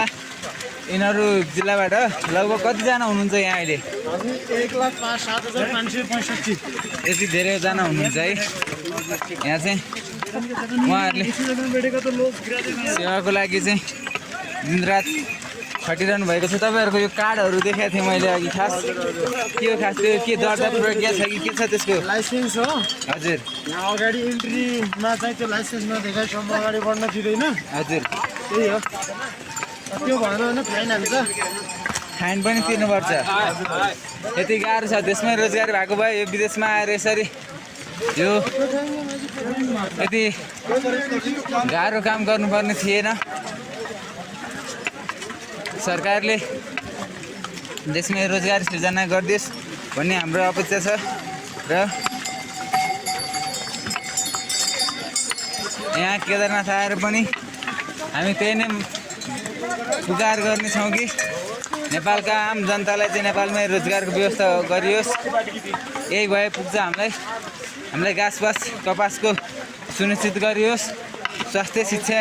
यिनीहरू जिल्लाबाट लगभग कतिजना हुनुहुन्छ यहाँ अहिले 1,05,7,565 यति धेरैजना हुनुहुन्छ है यहाँ चाहिँ उहाँहरूले सेवाको लागि चाहिँ दिनरात खटिरहनु भएको छ तपाईँहरूको यो कार्डहरू देखाएको थिएँ मैले अघि खास के हो खास त्यो के दर्ता प्रक्रिया छ कि के छ त्यसको लाइसेन्स हो हजुर यहाँ अगाडि इन्ट्रीमा चाहिँ त्यो लाइसेन्स नदेखाएसम्म अगाडि बढ्न दिँदैन हजुर त्यही हो त्यो भएन भने फाइन हाल्छ फाइन पनि तिर्नुपर्छ यति गाह्रो छ देशमै रोजगारी भएको भए यो विदेशमा आएर यसरी यो यति गाह्रो काम गर्नुपर्ने थिएन सरकारले देशमै रोजगार सृजना गरिदियोस् भन्ने हाम्रो अपेक्षा छ र यहाँ केदारनाथ आएर पनि हामी त्यही नै पुकार गर्नेछौँ कि नेपालका आम जनतालाई चाहिँ नेपालमै रोजगारको व्यवस्था गरियोस् यही भए पुग्छ हामीलाई घाँसपास कपासको सुनिश्चित गरियोस् स्वास्थ्य शिक्षा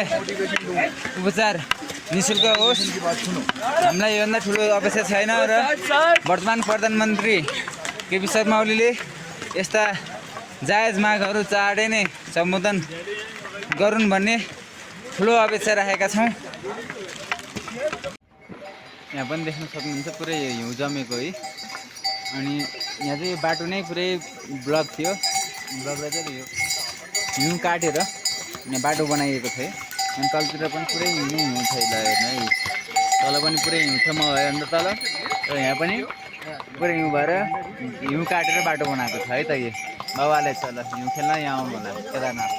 उपचार निःशुल्क होस्। हामीलाई योभन्दा ठुलो अपेक्षा छैन र वर्तमान प्रधानमन्त्री केपी शर्मा ओलीले यस्ता जायज मागहरू चाँडै नै सम्बोधन गरून् भन्ने ठुलो अपेक्षा राखेका छौँ। यहाँ पनि देख्न सक्नुहुन्छ पुरै हिउँ जमेको है। अनि यहाँ चाहिँ बाटो नै पुरै ब्लक थियो। ब्लकलाई चाहिँ यो हिउँ काटेर यहाँ बाटो बनाइएको थियो। अनि तलतिर पनि पुरै हिउँ नै हिउँ छ। हेर्नु है, तल पनि पुरै हिउँ छ। म भयो अन्त तल र यहाँ पनि पुरै हिउँ भएर हिउँ काटेर बाटो बनाएको छ है त। यो बाबाले छ ल हिउँ खेल्न यहाँ आउनु होला केदारनाथ।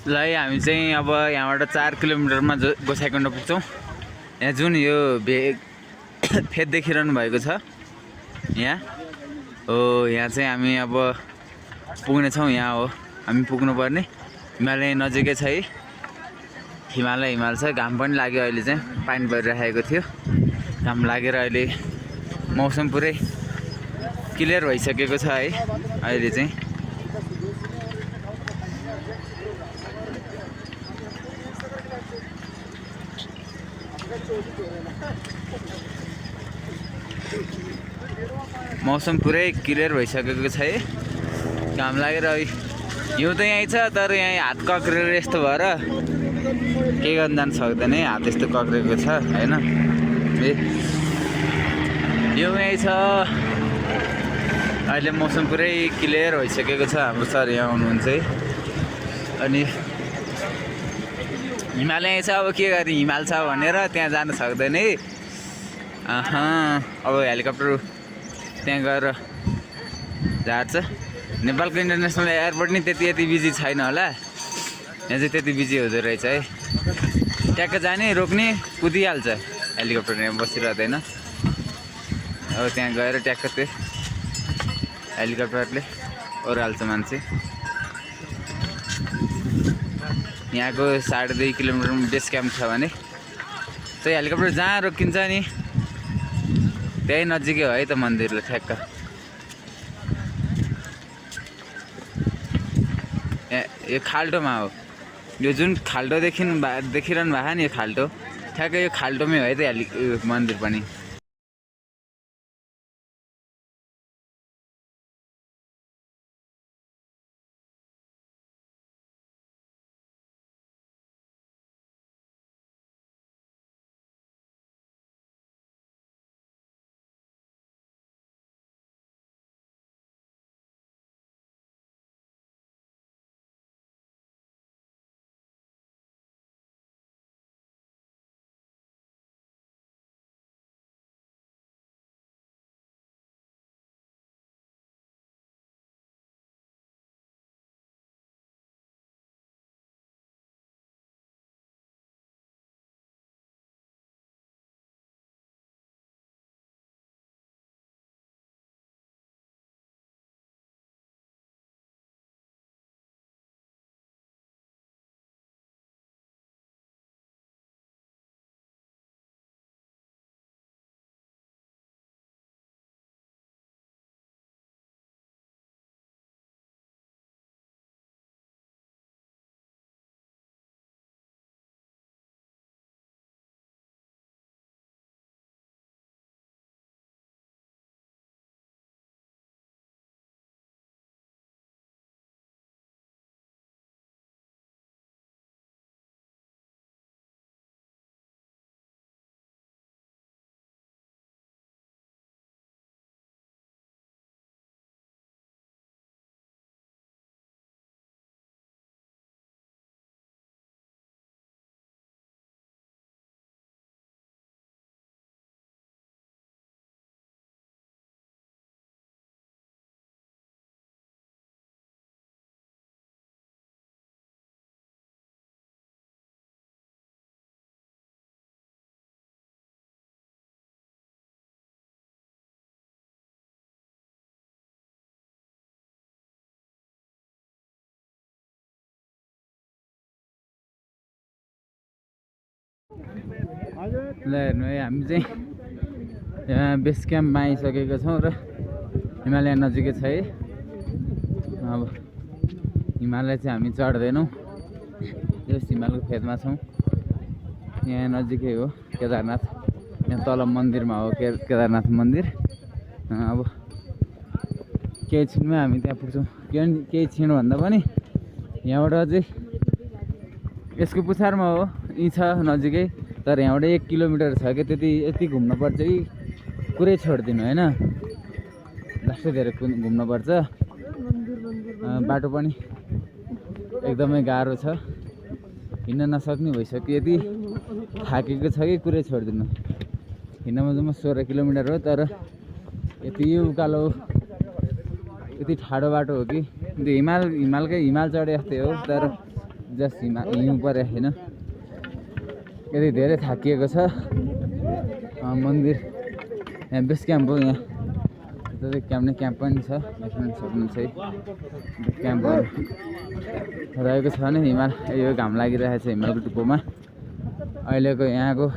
ल है हामी चाहिँ अब यहाँबाट 4 किलोमिटरमा गोसाइँकुण्ड पुग्छौँ। यहाँ जुन यो फेद देखिरहनु भएको छ यहाँ हो, यहाँ चाहिँ हामी अब पुग्नेछौँ। यहाँ हो हामी पुग्नुपर्ने। हिमालय नजिकै छ है। हिमाल छ। घाम पनि लाग्यो अहिले चाहिँ, पानी परिरहेको थियो। घाम लागेर अहिले मौसम पुरै क्लियर भइसकेको छ है। अहिले चाहिँ मौसम पुरै क्लियर भइसकेको छ है। घाम लागेर हिउँ त यहीँ छ, तर यहाँ हात कक्रेर यस्तो भएर केही गर्न जान सक्दैन है। हात यस्तो कक्रेको छ होइन। हिउँ यहीँ छ। अहिले मौसम पुरै क्लियर भइसकेको छ। हाम्रो सर यहाँ हुनुहुन्छ है। अनि हिमाल यहीँ छ। अब के गर्ने, हिमाल छ भनेर त्यहाँ जान सक्दैन है। अब हेलिकप्टर त्यहाँ गएर झार्छ। नेपालको इन्टरनेसनल एयरपोर्ट नि त्यति बिजी छैन होला। यहाँ चाहिँ त्यति बिजी हुँदो रहेछ है। ट्याक्क जाने रोक्ने कुदिहाल्छ हेलिकप्टर, यहाँ बसिरहँदैन। अब त्यहाँ गएर ट्याक्क त्यो हेलिकप्टरले ओह्राल्छ मान्छे। यहाँको 2.5 किलोमिटर बेस क्याम्प छ भने त्यो हेलिकप्टर जहाँ रोकिन्छ नि त्यही नजिकै हो है त मन्दिरले ठ्याक्क। यो खाल्टोमा हो। यो जुन खाल्टो देखिरहनु भएको नि, यो खाल्टो ठ्याक्कै यो खाल्टोमै हो है त मन्दिर पनि। ल हेर्नु है हामी चाहिँ यहाँ बेस क्याम्पमा आइसकेको छौँ र हिमालय नजिकै छ है। अब हिमालय चाहिँ हामी चढ्दैनौँ, यो हिमालको फेदमा छौँ। यहाँ नजिकै हो केदारनाथ, यहाँ तल मन्दिरमा हो केदारनाथ मन्दिर। अब केही छिनमा हामी त्यहाँ पुग्छौँ। केही छिनभन्दा पनि यहाँबाट चाहिँ यसको पुछारमा हो, यी छ नजिकै, तर यहाँबाट 1 किलोमिटर छ कि यति घुम्नुपर्छ कि पुरै छोडिदिनु होइन, लास्टै धेरै घुम्नुपर्छ। बाटो पनि एकदमै गाह्रो छ, हिँड्न नसक्ने भइसक्यो। यति थाकेको छ कि कुरै छोडिदिनु। हिँड्नमा जम्मा 16 किलोमिटर हो, तर यति उकालो यति ठाडो बाटो हो कि त्यो हिमाल चढे जस्तै हो, तर जस्ट हिउँ परे होइन। यति धेरै थाकिएको छ। मन्दिर यहाँ बेस क्याम्प हो, यहाँ क्याम्प पनि छ, देख्न सक्नुहुन्छ है। क्याम्पहरू रहेको छ भने हिमाल, यो घाम लागिरहेको छ हिमालको टुप्पोमा। अहिलेको यहाँको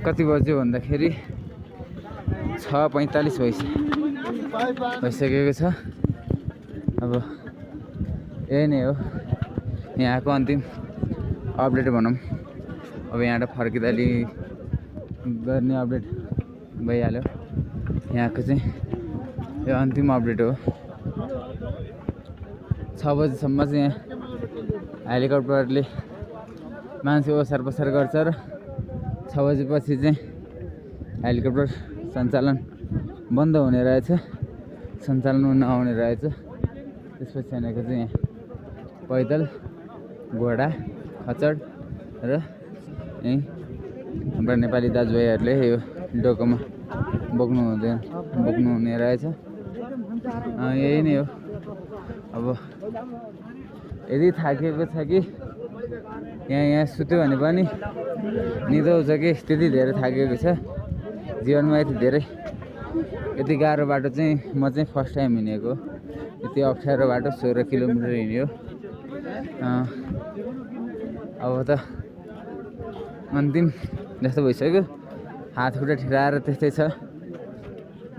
कति बज्यो भन्दाखेरि 6:45 भइसकेको छ। अब यही नै हो यहाँको अन्तिम अपडेट भनौँ। अब यहाँबाट फर्किँदाखेरि गर्ने अपडेट भइहाल्यो। यहाँको चाहिँ यो अन्तिम अपडेट हो। 6 बजीसम्म चाहिँ यहाँ हेलिकप्टरले मान्छे ओसार पसार गर्छ र 6 बजेपछि चाहिँ हेलिकप्टर सञ्चालन बन्द हुने रहेछ, सञ्चालन नआउने रहेछ। त्यसपछि यहाँको चाहिँ यहाँ पैदल, घोडा, खच्चड र यहीँ हाम्रा नेपाली दाजुभाइहरूले यो डोकोमा बोक्नु हुने रहेछ। यही नै हो। अब यदि थाकिएको छ कि यहाँ सुत्यो भने पनि निदो आउँछ कि त्यति धेरै थाकिएको छ। जीवनमा यति गाह्रो बाटो चाहिँ म चाहिँ फर्स्ट टाइम हिँडेको। यति अप्ठ्यारो बाटो 16 किलोमिटर हिँड्यो। अब त अन्तिम जस्तो भइसक्यो, हात खुट्टा ठिराएर त्यस्तै छ।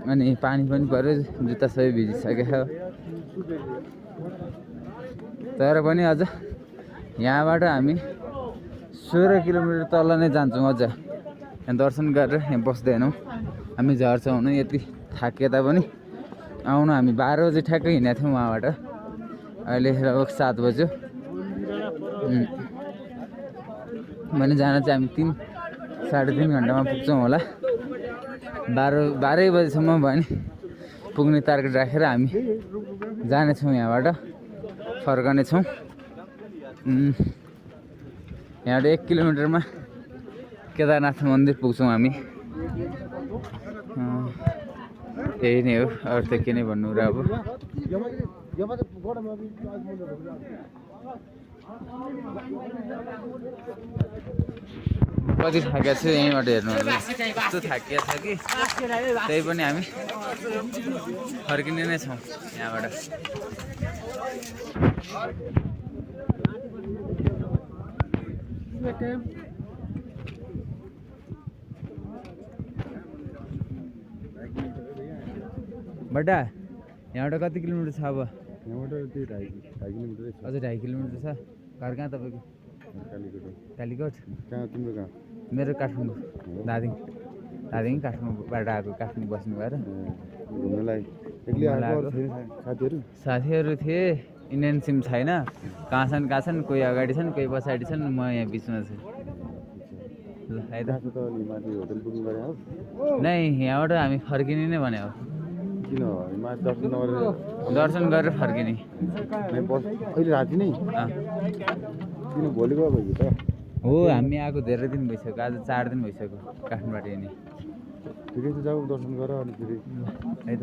अनि पानी पनि पऱ्यो, जुत्ता सबै भिजिसकेको। तर पनि अझ यहाँबाट हामी 16 किलोमिटर तल नै जान्छौँ। अझ यहाँ दर्शन गरेर यहाँ बस्दैनौँ, हामी झर्छौँ हुन। यति थाके तापनि आउनु हामी 12 बजी ठ्याक्कै हिँडेको थियौँ उहाँबाट। अहिले लगभग 7 बज्यो भने जान चाहिँ हामी 3-3.5 घन्टामा पुग्छौँ होला। 12 बजीसम्म भयो भने पुग्ने टार्गेट राखेर हामी जानेछौँ, यहाँबाट फर्कनेछौँ। यहाँबाट 1 किलोमिटरमा केदारनाथ मन्दिर पुग्छौँ हामी। यही नै हो, अरू त के नै भन्नु र। अब कति थाकेको छु यहीँबाट हेर्नु होला, यस्तो थाकिएको छ कि त्यही पनि हामी फर्किने नै छौँ यहाँबाट। बड्डा यहाँबाट कति किलोमिटर छ? अब यहाँबाट 2.5 किलोमिटर अझ 2.5 किलोमिटर छ। घर कहाँ तपाईँको? कालीकोट। कहाँ तिम्रो कहाँ? मेरो काठमाडौँ, दार्जिलिङ काठमाडौँबाट आएको। काठमाडौँ बस्नु भएर घुम्नलाई साथीहरू थिए। इन्डियन सिम छैन, कहाँ छन्, कोही अगाडि छन्, कोही पछाडि छन्, म यहाँ बिचमा छु। ल है त। नै यहाँबाट हामी फर्किने नै भने हो। दर्शन गरेर फर्किने। अहिले राति नै किन भोलि गयो त? हो, हामी आएको धेरै दिन भइसक्यो, आज 4 दिन भइसक्यो काठमाडौँबाट यिनी। ठिकै छ, जाऊ दर्शन गर अनि फेरि है त।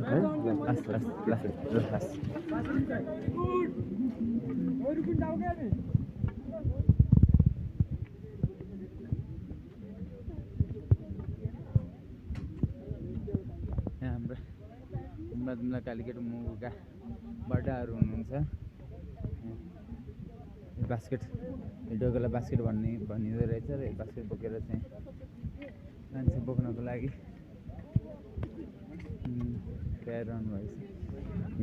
यहाँ हाम्रा जुम्ला कालीकोट मुगुका बड्डाहरू हुनुहुन्छ। बास्केट डोकोलाई बास्केट भनिँदो रहेछ र बास्केट बोकेर चाहिँ मान्छे बोक्नको लागि तयार भएछ।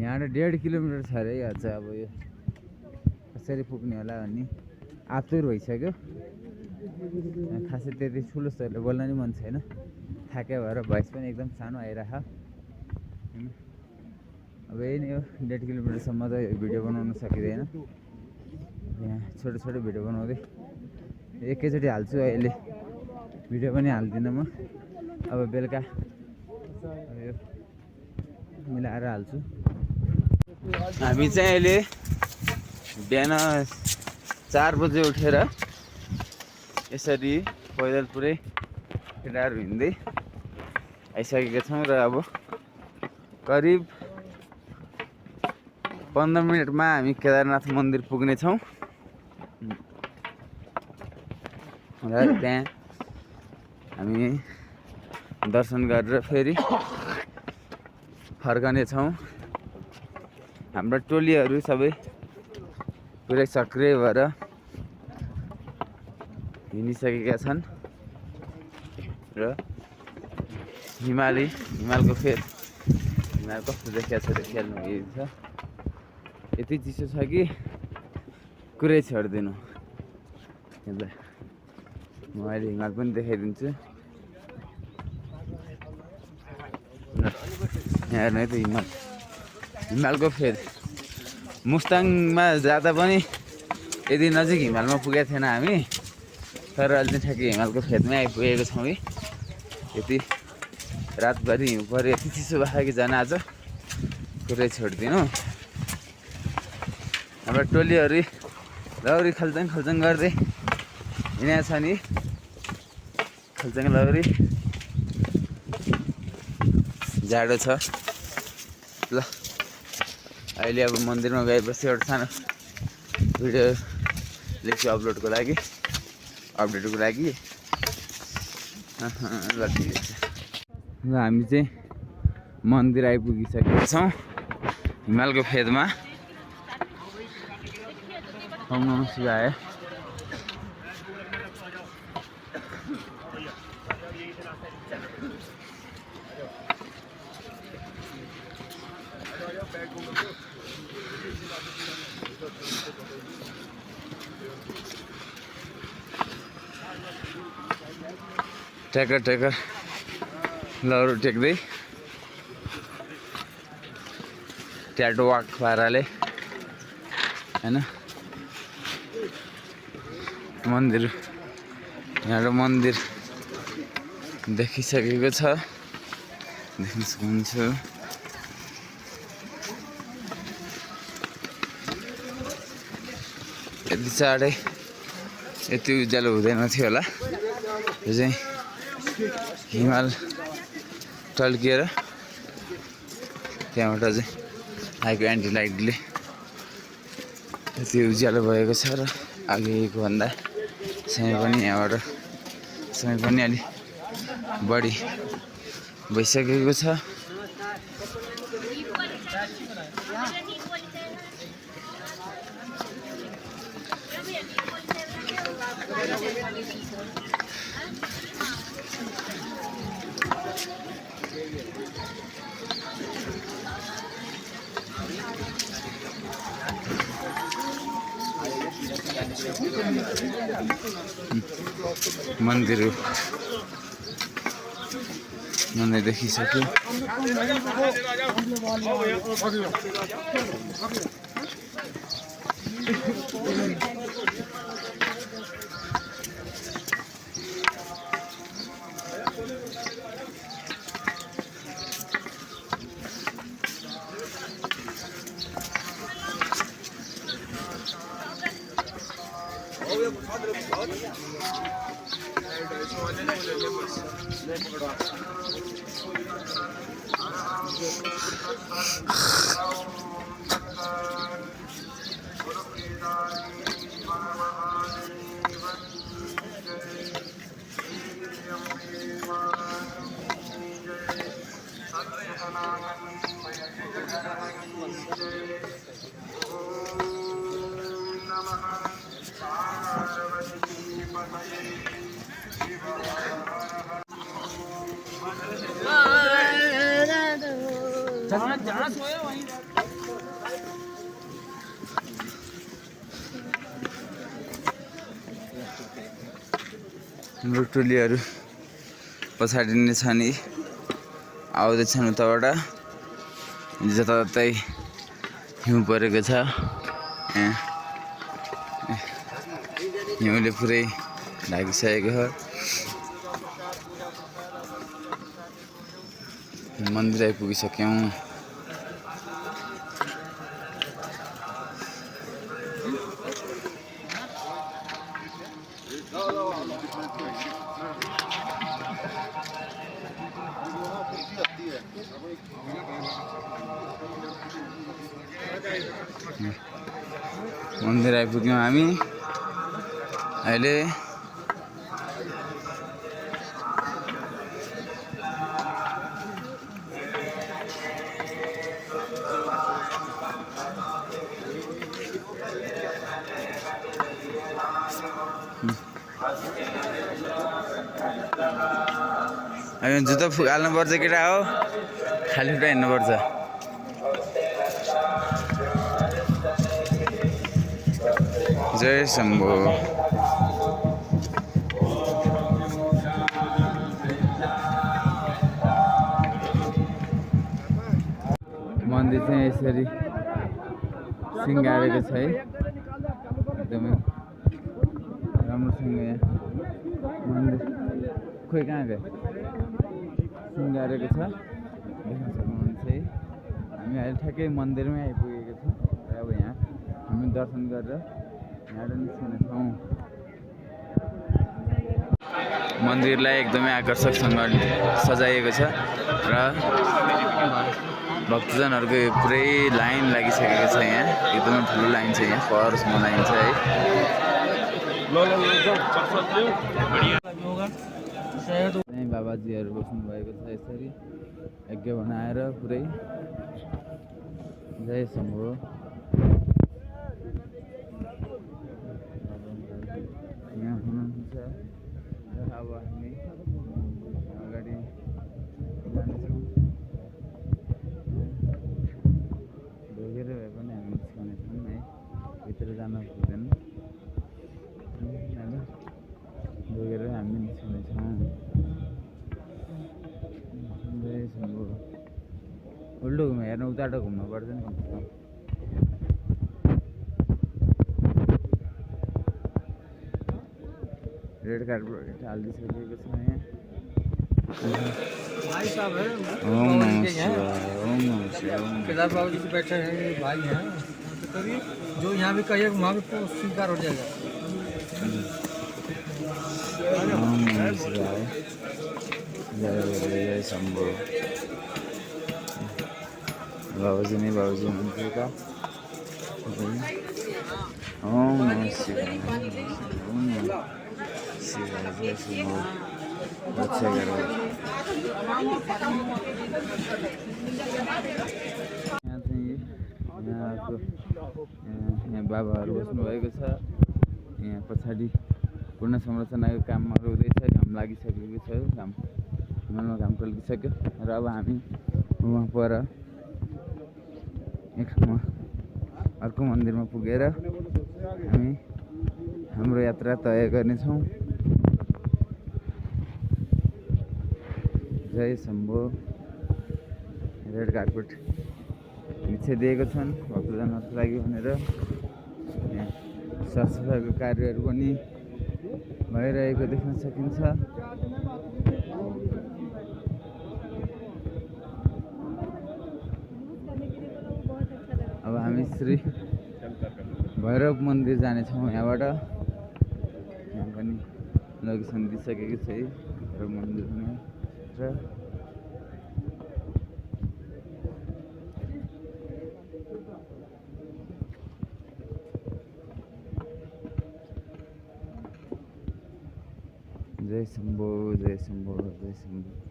यहाँबाट 1.5 किलोमिटर छ अरे यहाँ चाहिँ। अब यो कसरी पुग्ने होला भन्ने आतुर भइसक्यो। खासै त्यति ठुलो स्तरले बोल्न नि मन छैन, थाके भएर भोइस पनि एकदम सानो आइरह होइन। अब यही नै हो, 1.5 किलोमिटरसम्म त भिडियो बनाउन सकिँदैन। यहाँ छोटो छोटो भिडियो बनाउँदै एकैचोटि हाल्छु, अहिले भिडियो पनि हाल्दिनँ म। अब बेलुका यो मिलाएर हाल्छु। हामी चाहिँ अहिले बिहान 4 बजे उठेर यसरी पैदल पुरै केटाहरू हिँड्दै आइसकेका छौँ र अब करिब 15 मिनटमा हामी केदारनाथ मन्दिर पुग्नेछौँ र त्यहाँ हामी दर्शन गरेर फेरि फर्कनेछौँ। हाम्रो टोलीहरू सबै पुरै सक्रिय भएर हिँडिसकेका छन् र हिमालको हिमाल कस्तो देखिएको छ खेल्नु छ। यति चिसो छ कि कुरै छोडिदिनु। म अहिले हिमाल पनि देखाइदिन्छु। यहाँ हेर्नु है त हिमालको फेद। मुस्ताङमा जाँदा पनि यति नजिक हिमालमा पुगेको थिएन हामी, तर अहिले चाहिँ ठ्याक्कै हिमालको फेदमै आइपुगेको छौँ कि। यति रातभरि हिउँ पऱ्यो, यति चिसो भयो कि झन् आज कुरै छोडिदिनु। हाम्रो टोलीहरू लौरी खल्चङ गर्दै हिँडेको छ नि। खल्चङ लौरी जाडो छ। ल अहिले अब मन्दिरमा गएपछि एउटा सानो भिडियो लेख्छु अपडेटको लागि। ल ठिकै छ। ल हामी चाहिँ मन्दिर आइपुगिसकेका छौँ हिमालको फेदमा। ओम नमः शिवाय। ट्र्याक्टर लौरो टेक्दै ट्याटो वाक पाराले होइन यहाँबाट मन्दिर देखिसकेको छ, देख्न सक्नुहुन्छ। यति चाँडै यति उज्यालो हुँदैन थियो होला। यो चाहिँ हिमाल टल्किएर त्यहाँबाट चाहिँ आएको एन्टी लाइटले यति उज्यालो भएको छ र अघिको भन्दा समय पनि अलि बढी भइसकेको छ। मन्दिर देखिसक्यो। Namaha हाम्रो टोलीहरू पछाडि नै छ नि आउँदैछन् उताबाट जताततै हिउँ परेको छ यहाँ हिउँले पुरै ढाकिसकेको छ मन्दिर आइपुगिसक्यौँ मन्दिर आइपुग्यौँ हामी अहिले जुत्ता हाल्नुपर्छ केटा हो खाली खुट्टा हिँड्नुपर्छ जय शम्भो मन्दिर चाहिँ यसरी सिँगारेको छ है एकदमै राम्रोसँग यहाँ मन्दिर खोइ कहाँ गयो सिँगारेको छ देख्न सक्नुहुन्छ है हामी अहिले ठ्याक्कै मन्दिरमै आइपुगेको छौँ र अब यहाँ हामी दर्शन गरेर यहाँबाट निस्किने छौँ मन्दिरलाई एकदमै आकर्षकसँग सजाइएको छ र भक्तजनहरूको पुरै लाइन लागिसकेको छ यहाँ एकदमै ठुलो लाइन छ यहाँ परसम्म लाइन छ है त्यहीँ बाबाजीहरू बस्नु भएको छ यसरी यज्ञ बनाएर पुरै जय शम्भो यहाँ हुनुहुन्छ र अब हामी अगाडि जान्छौँ ढोगेर भए पनि हामी निस्कने छौँ है भित्र जान पुग्दैन होइन ढोगेर हामी निस्कने छौँ जय शम्भो उल्टो घुम्यो हेर्नु उताबाट घुम्नुपर्छ नि रेड कार्पेट हालिदिइसकेको छ यहाँ ओम नमः शिवाय ओम नमः शिवाय केदार बाबू जी बैठे हैं भाई हैं जो यहाँ भी कहिए वहाँ भी स्वीकार हो जाएगा ओम नमः शिवाय जय शम्भो बाबूजी नहीं बाबूजी मंदिर का ओम नमः शिवाय ओम नमः शिवाय जय शम्भो रक्षा करो यहाँ बाबाहरू बस्नुभएको छ यहाँ पछाडि पूर्ण संरचनाको कामहरू हुँदैछ घाम लागिसकेको छ घाम हिमालमा घाम टल्किसक्यो र अब हामी वहाँ पर एक ठाउँमा अर्को मन्दिरमा पुगेर हामी हाम्रो यात्रा तय गर्नेछौँ जय शम्भो रेड कार्पेट बिछाइदिएको छन् भक्तजनहरूको लागि भनेर यहाँ सरसफाइको कार्यहरू पनि भइरहेको देख्न सकिन्छ अब हामी श्री भैरव मन्दिर जानेछौँ यहाँबाट यहाँ पनि लोकेसन दिइसकेको छ है भैरव मन्दिर र जय शम्भो जय शम्भो जय शम्भो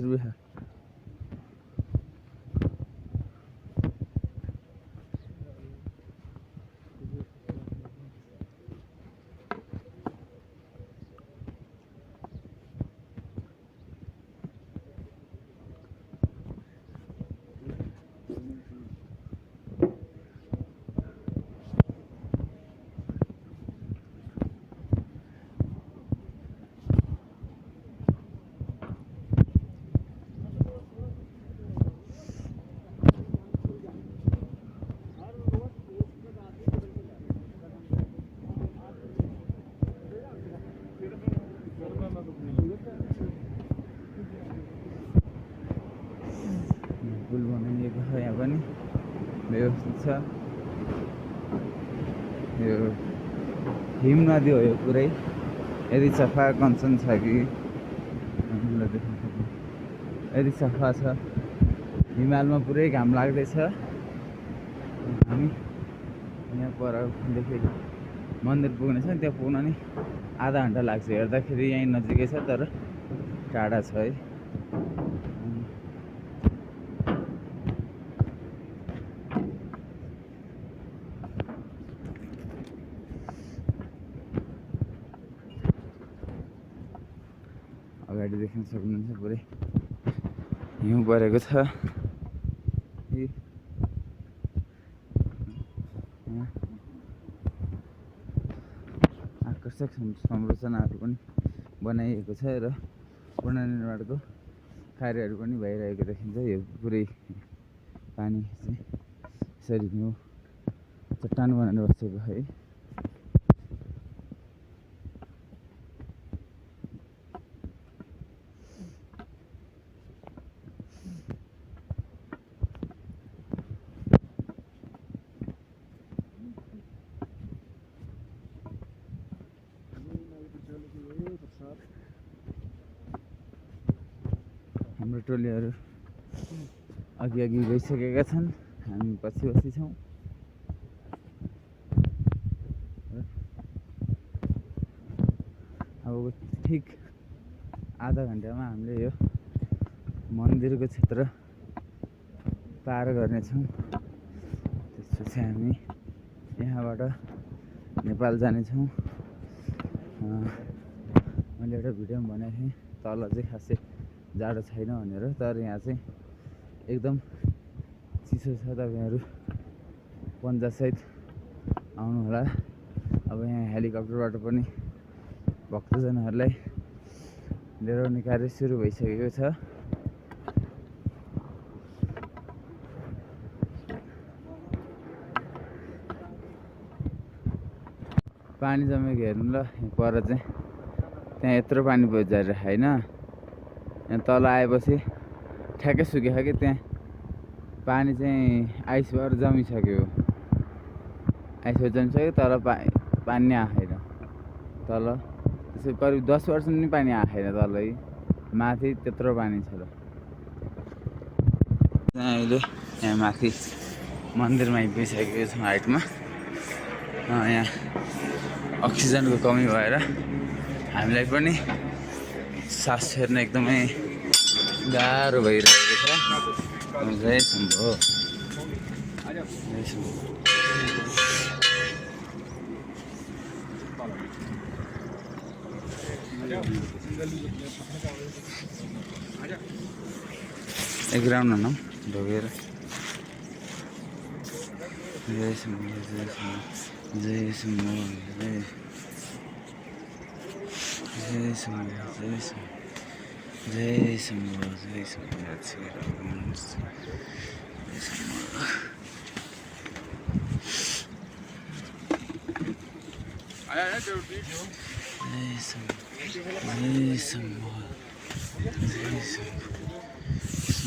रुपियाँ पुल बनाइएको छ यहाँ पनि व्यवस्थित छ यो हिम नदी हो यो पुरै यदि सफा कञ्चन छ कि यदि सफा छ हिमालमा पुरै घाम लाग्दैछ हामी यहाँ परदेखि मन्दिर पुग्नेछ त्यहाँ पुग्न नि आधा घन्टा लाग्छ हेर्दाखेरि यहीँ नजिकै छ तर टाढा छ है अगाडि देख्न सक्नुहुन्छ पुरै हिउँ परेको छ आकर्षक संरचनाहरू पनि बनाइएको छ र पुनर्निर्माणको कार्यहरू पनि भइरहेको देखिन्छ यो पुरै पानी चाहिँ यसरी हिउँ चट्टान बनाएर बसेको है हाम्रो टोलीहरू अघि गइसकेका छन् हामी पछि छौँ अब ठिक आधा घन्टामा हामीले यो मन्दिरको क्षेत्र पार गर्नेछौँ त्यसपछि हामी यहाँबाट नेपाल जानेछौँ मैले एउटा भिडियोमा भनेको थिएँ तल चाहिँ खासै जाडो छैन भनेर तर यहाँ चाहिँ एकदम चिसो छ तपाईँहरू पन्जासहित आउनु होला अब यहाँ हेलिकप्टरबाट पनि भक्तजनहरूलाई लिएर आउने कार्य सुरु भइसकेको छ पानी जमेको हेर्नु ल पर चाहिँ त्यहाँ यत्रो पानी बजाएर होइन यहाँ तल आएपछि ठ्याक्कै सुकेछ कि त्यहाँ पानी चाहिँ आइस भएर जमिसक्यो आइस भएर जमिसक्यो तर पानी आएन तल त्यसै करिब 10% पनि पानी आएन तलै माथि त्यत्रो पानी छ र अहिले यहाँ माथि मन्दिरमा आइपुगिसकेको छौँ हाइटमा यहाँ अक्सिजनको कमी भएर हामीलाई पनि सास फेर्न एकदमै गाह्रो भइरहेको छ जय शम्भो एक राउन्ड न ढोगेर जय शम्भो जय शम्भो जय शम्भो जय शम्भो जय शम्भो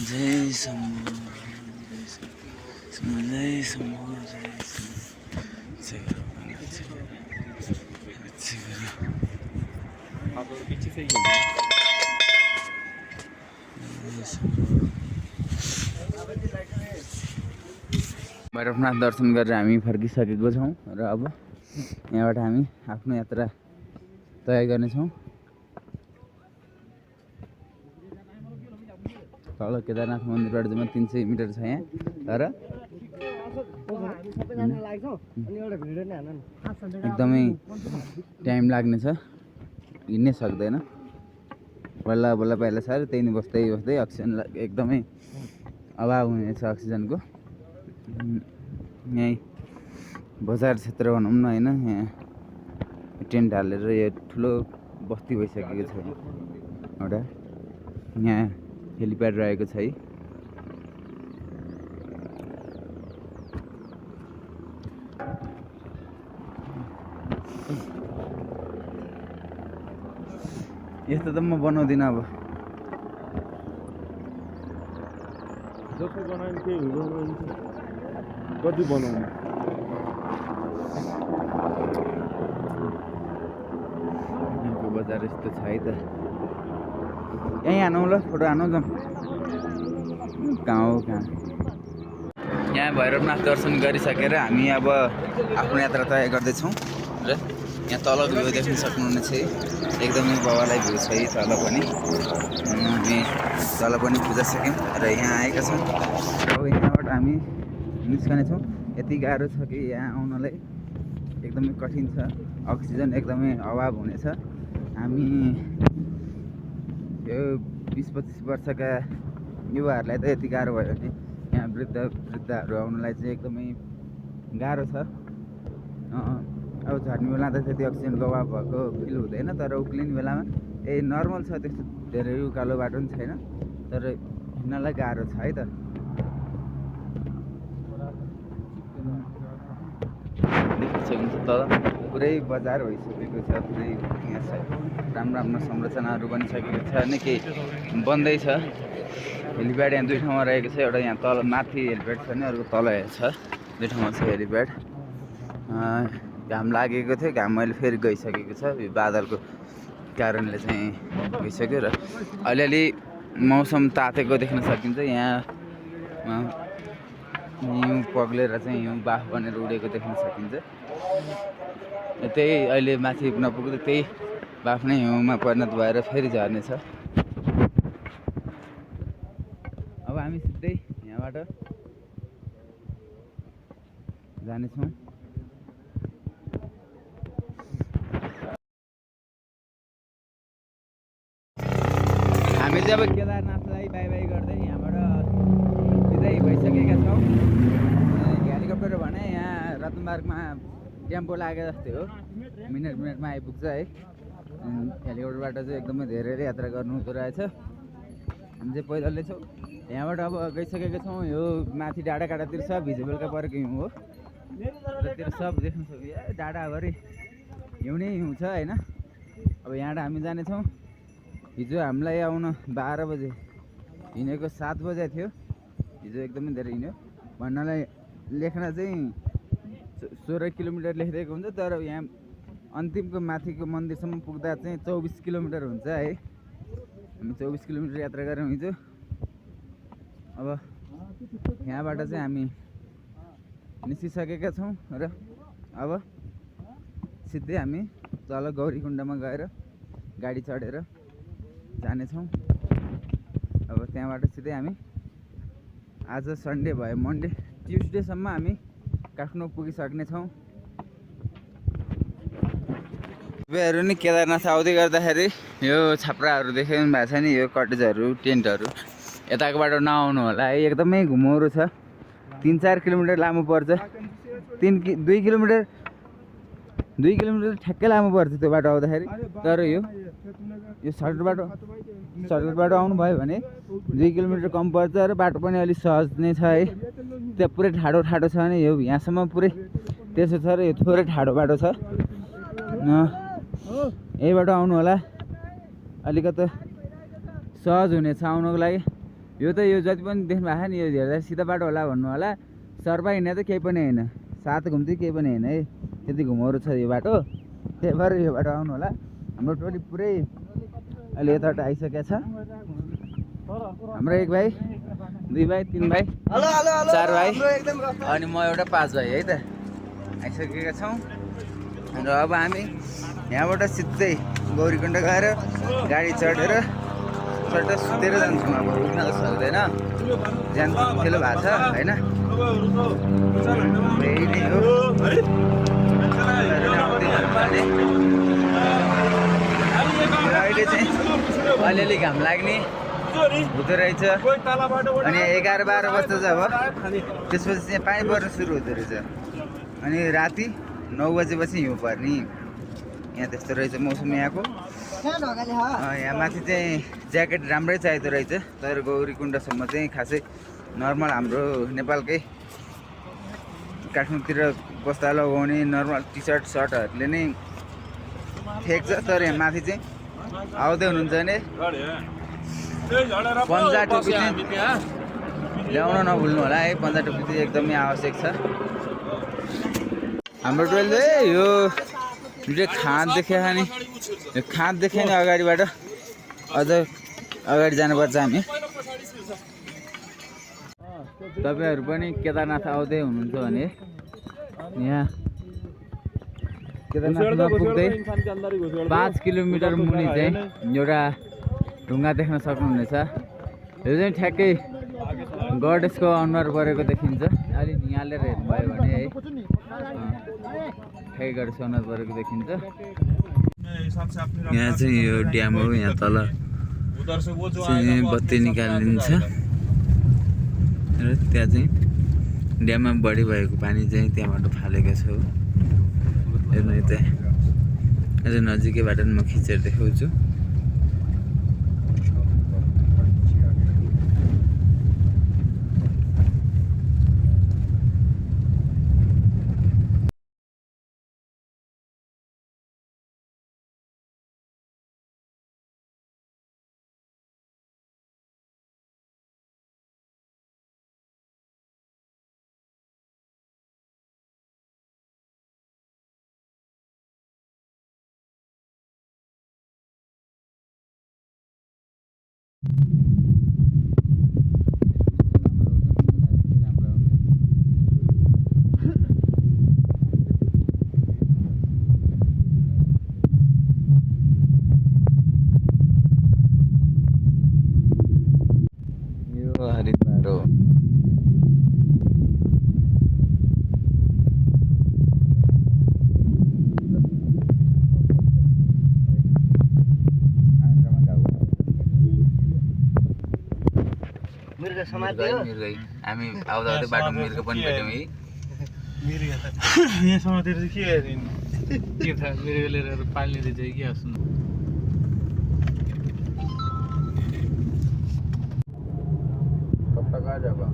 जय शम्भो जय शम्भो भैरवनाथ दर्शन गरेर हामी फर्किसकेको छौँ र अब यहाँबाट हामी आफ्नो यात्रा तय गर्नेछौँ। तल केदारनाथ मन्दिरबाट जम्मा 300 मिटर छ यहाँ तर एकदमै टाइम लाग्नेछ हिँड्नै सक्दैन बल्ल बल्ल पहिला साह्रो त्यही बस्दै बस्दै अक्सिजन एकदमै अभाव हुनेछ अक्सिजनको यहीँ बजार क्षेत्र भनौँ न होइन यहाँ टेन्ट हालेर यो ठुलो बस्ती भइसकेको छ एउटा यहाँ हेलिप्याड रहेको छ है यस्तो त म बनाउँदिनँ अब जति बनायो त्यही हुन्छ कति बनाउनु यहाँको बजार यस्तो छ है त यहीँ हानौँ ल फोटो हानौँ जाउँ कहाँ हो कहाँ यहाँ भैरवनाथ दर्शन गरिसकेर हामी अब आफ्नो यात्रा तय गर्दैछौँ र यहाँ तलको भ्यू देख्न सक्नुहुनेछ है एकदमै बाबालाई भ्यू छ है तल पनि हामी तल पनि पुगिसक्यौँ र यहाँ आएका छौँ अब यहाँबाट हामी निस्कनेछौँ यति गाह्रो छ कि यहाँ आउनलाई एकदमै कठिन छ अक्सिजन एकदमै अभाव हुनेछ हामी यो 20-25 वर्षका युवाहरूलाई त यति गाह्रो भयो भने यहाँ वृद्धहरू आउनलाई चाहिँ एकदमै गाह्रो छ अब झर्ने बेला त त्यति अक्सिजनको अभाव भएको फिल हुँदैन तर उक्लिने बेलामा नर्मल छ त्यस्तो धेरै उकालो बाटो पनि छैन तर हिँड्नलाई गाह्रो छ है त देख्नुहुन्छ तल पुरै बजार भइसकेको छ पुरै यहाँ राम्रो संरचनाहरू बनिसकेको छ अनि केही बन्दैछ हेलिप्याड यहाँ दुई ठाउँमा रहेको छ एउटा यहाँ तल माथि हेलिप्याड छ भने अर्को तल छ दुई ठाउँमा छ हेलिप्याड घाम लागेको थियो घाम अहिले फेरि गइसकेको छ यो बादलको कारणले चाहिँ गइसक्यो र अलिअलि मौसम तातेको देख्न सकिन्छ यहाँ हिउँ पग्लेर चाहिँ हिउँ बाफ बनेर उडेको देख्न सकिन्छ त्यही अहिले माथि नपुग्दा त्यही बाफ नै हिउँमा परिणत भएर फेरि झर्नेछ अब हामी सिधै यहाँबाट जानेछौँ हामी चाहिँ अब केदारनाथलाई बाई बाई गर्दै यहाँबाट सिधै भइसकेका छौँ हेलिकप्टर भने यहाँ रत्नबार्गमा टेम्पो लागे जस्तै हो मिनटमा आइपुग्छ है हेलिकप्टरबाट चाहिँ एकदमै धेरै यात्रा गर्नु हुँदो रहेछ हामी चाहिँ पैदलै छौँ यहाँबाट अब गइसकेका छौँ यो माथि डाँडाकाँडातिर सब हिजो बेलुका परेको हिउँ हो त्यो सब देख्न सक्यो डाँडाभरि हिउँ नै हिउँ छ होइन अब यहाँबाट हामी जानेछौँ हिजो हामीलाई आउन 12 बजे हिँडेको 7 बजे थियो हिजो एकदमै धेरै हिँड्यो भन्नलाई लेख्न चाहिँ 16 किलोमिटर लेखिरहेको हुन्छ तर यहाँ अन्तिमको माथिको मन्दिरसम्म पुग्दा चाहिँ 24 किलोमिटर हुन्छ है हामी 24 किलोमिटर यात्रा गऱ्यौँ हिजो अब यहाँबाट चाहिँ हामी निस्किसकेका छौँ र अब सिधै हामी तल गौरीकुण्डमा गएर गाडी चढेर जानेछौँ अब त्यहाँबाट सिधै हामी आज सन्डे भयो मन्डे ट्युसडेसम्म हामी काठमाडौँ पुगिसक्नेछौँ तपाईँहरू नि केदारनाथ आउँदै गर्दाखेरि यो छाप्राहरू देख्नु भएको छ नि यो कटेजहरू टेन्टहरू यताको बाटो नआउनु होला है एकदमै घुमाउरो छ 3-4 किलोमिटर लामो पर्छ 2 किलोमिटर ठ्याक्कै लामो पर्छ त्यो बाटो आउँदाखेरि तर यो सर्टकट बाटो आउनु भयो भने 2 किलोमिटर कम पर्छ र बाटो पनि अलिक सहज नै छ है त्यहाँ पुरै ठाडो छ भने यो यहाँसम्म पुरै त्यसो छ र यो थोरै ठाडो बाटो छ यही बाटो आउनु होला अलिकति सहज हुनेछ आउनको लागि यो त यो जति पनि देख्नु भएको छ नि यो हेर्दा सिधा बाटो होला भन्नु होला सर्पा हिँड्ने त केही पनि होइन सात घुम्दै केही पनि होइन है त्यति घुमाउरो छ यो बाटो त्यही भएर यो बाटो आउनु होला हाम्रो टोली पुरै अहिले यताबाट आइसकेको छ हाम्रो 1 भाइ 2 भाइ 3 भाइ 4 भाइ अनि म एउटा 5 भाइ है त आइसकेका छौँ र अब हामी यहाँबाट सिधै गौरीकुण्ड गएर गाडी चढेर झट्ट सुतेर जान्छौँ अब उठ्न त सक्दैन ज्यान खेलो भएको छ होइन त्यही नै हो अहिले चाहिँ अलिअलि घाम लाग्ने हुँदो रहेछ अनि 11-12 बज्दा चाहिँ अब त्यसपछि चाहिँ पानी पर्न सुरु हुँदो रहेछ अनि राति 9 बजेपछि हिउँ पर्ने यहाँ त्यस्तो रहेछ मौसम यहाँको यहाँ माथि चाहिँ ज्याकेट राम्रै चाहिँदो रहेछ तर गौरीकुण्डसम्म चाहिँ खासै नर्मल हाम्रो नेपालकै काठमाडौँतिर बस्दा लगाउने नर्मल टी सर्ट सर्टहरूले नै ठेक्छ तर यहाँ माथि चाहिँ आउँदै हुनुहुन्छ भने पन्जा टोपी चाहिँ ल्याउन नभुल्नु होला है पन्जा टोपी चाहिँ एकदमै आवश्यक छ हाम्रो टोइलेट यो जुन खाँद देखायो नि यो खाँद देखायो नि अगाडिबाट अझ अगाडि जानुपर्छ हामी तपाईँहरू पनि केदारनाथ आउँदै हुनुहुन्छ भने यहाँ केदारनाथमा पुग्दै 5 किलोमिटर मुनि चाहिँ एउटा ढुङ्गा देख्न सक्नुहुनेछ यो चाहिँ ठ्याक्कै गडेसको अनुहार परेको देखिन्छ अलि निहालेर हेर्नुभयो भने है ठ्याक्कै गडेसको अनुहार परेको देखिन्छ यहाँ चाहिँ यो ड्याम हो यहाँ तल चाहिँ बत्ती निकालिन्छ र त्यहाँ चाहिँ ड्याममा बढी भएको पानी चाहिँ त्यहाँबाट फालेको छ हेर्नु यता अझ नजिकैबाट म खिचेर देखाउँछु हरिद्वार हो हामी आउँदा आउँदै बाटो मिर्ग पनि भेट्यौँ है यहाँ समातेर चाहिँ के हेरिन् के थाहा मेरो लिएर पाल्ने रहेछ कि आसु कहाँ जाएगा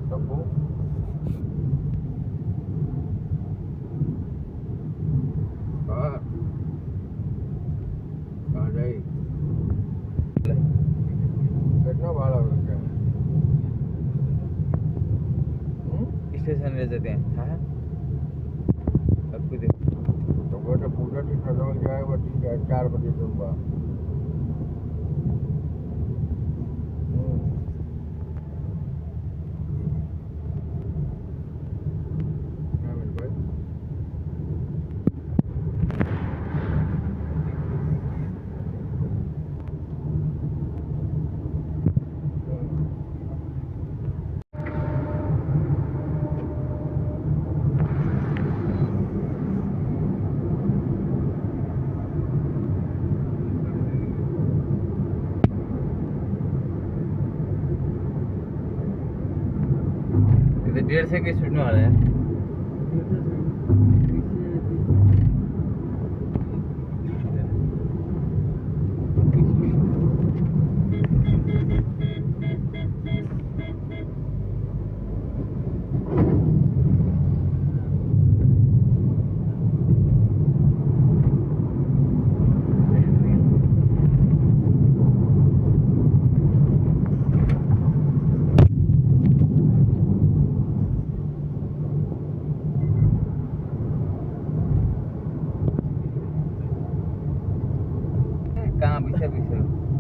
सबको कहाँ जाए कितना भाड़ा हो गया स्टेसन रहेछ त्यहाँ थाहा सबको त्यो तो वो तो पूरा दिन खत्म जाएगा 4 बजे सुबह त्यो 150 कै छुट्नु होला यार कहाँ बिसा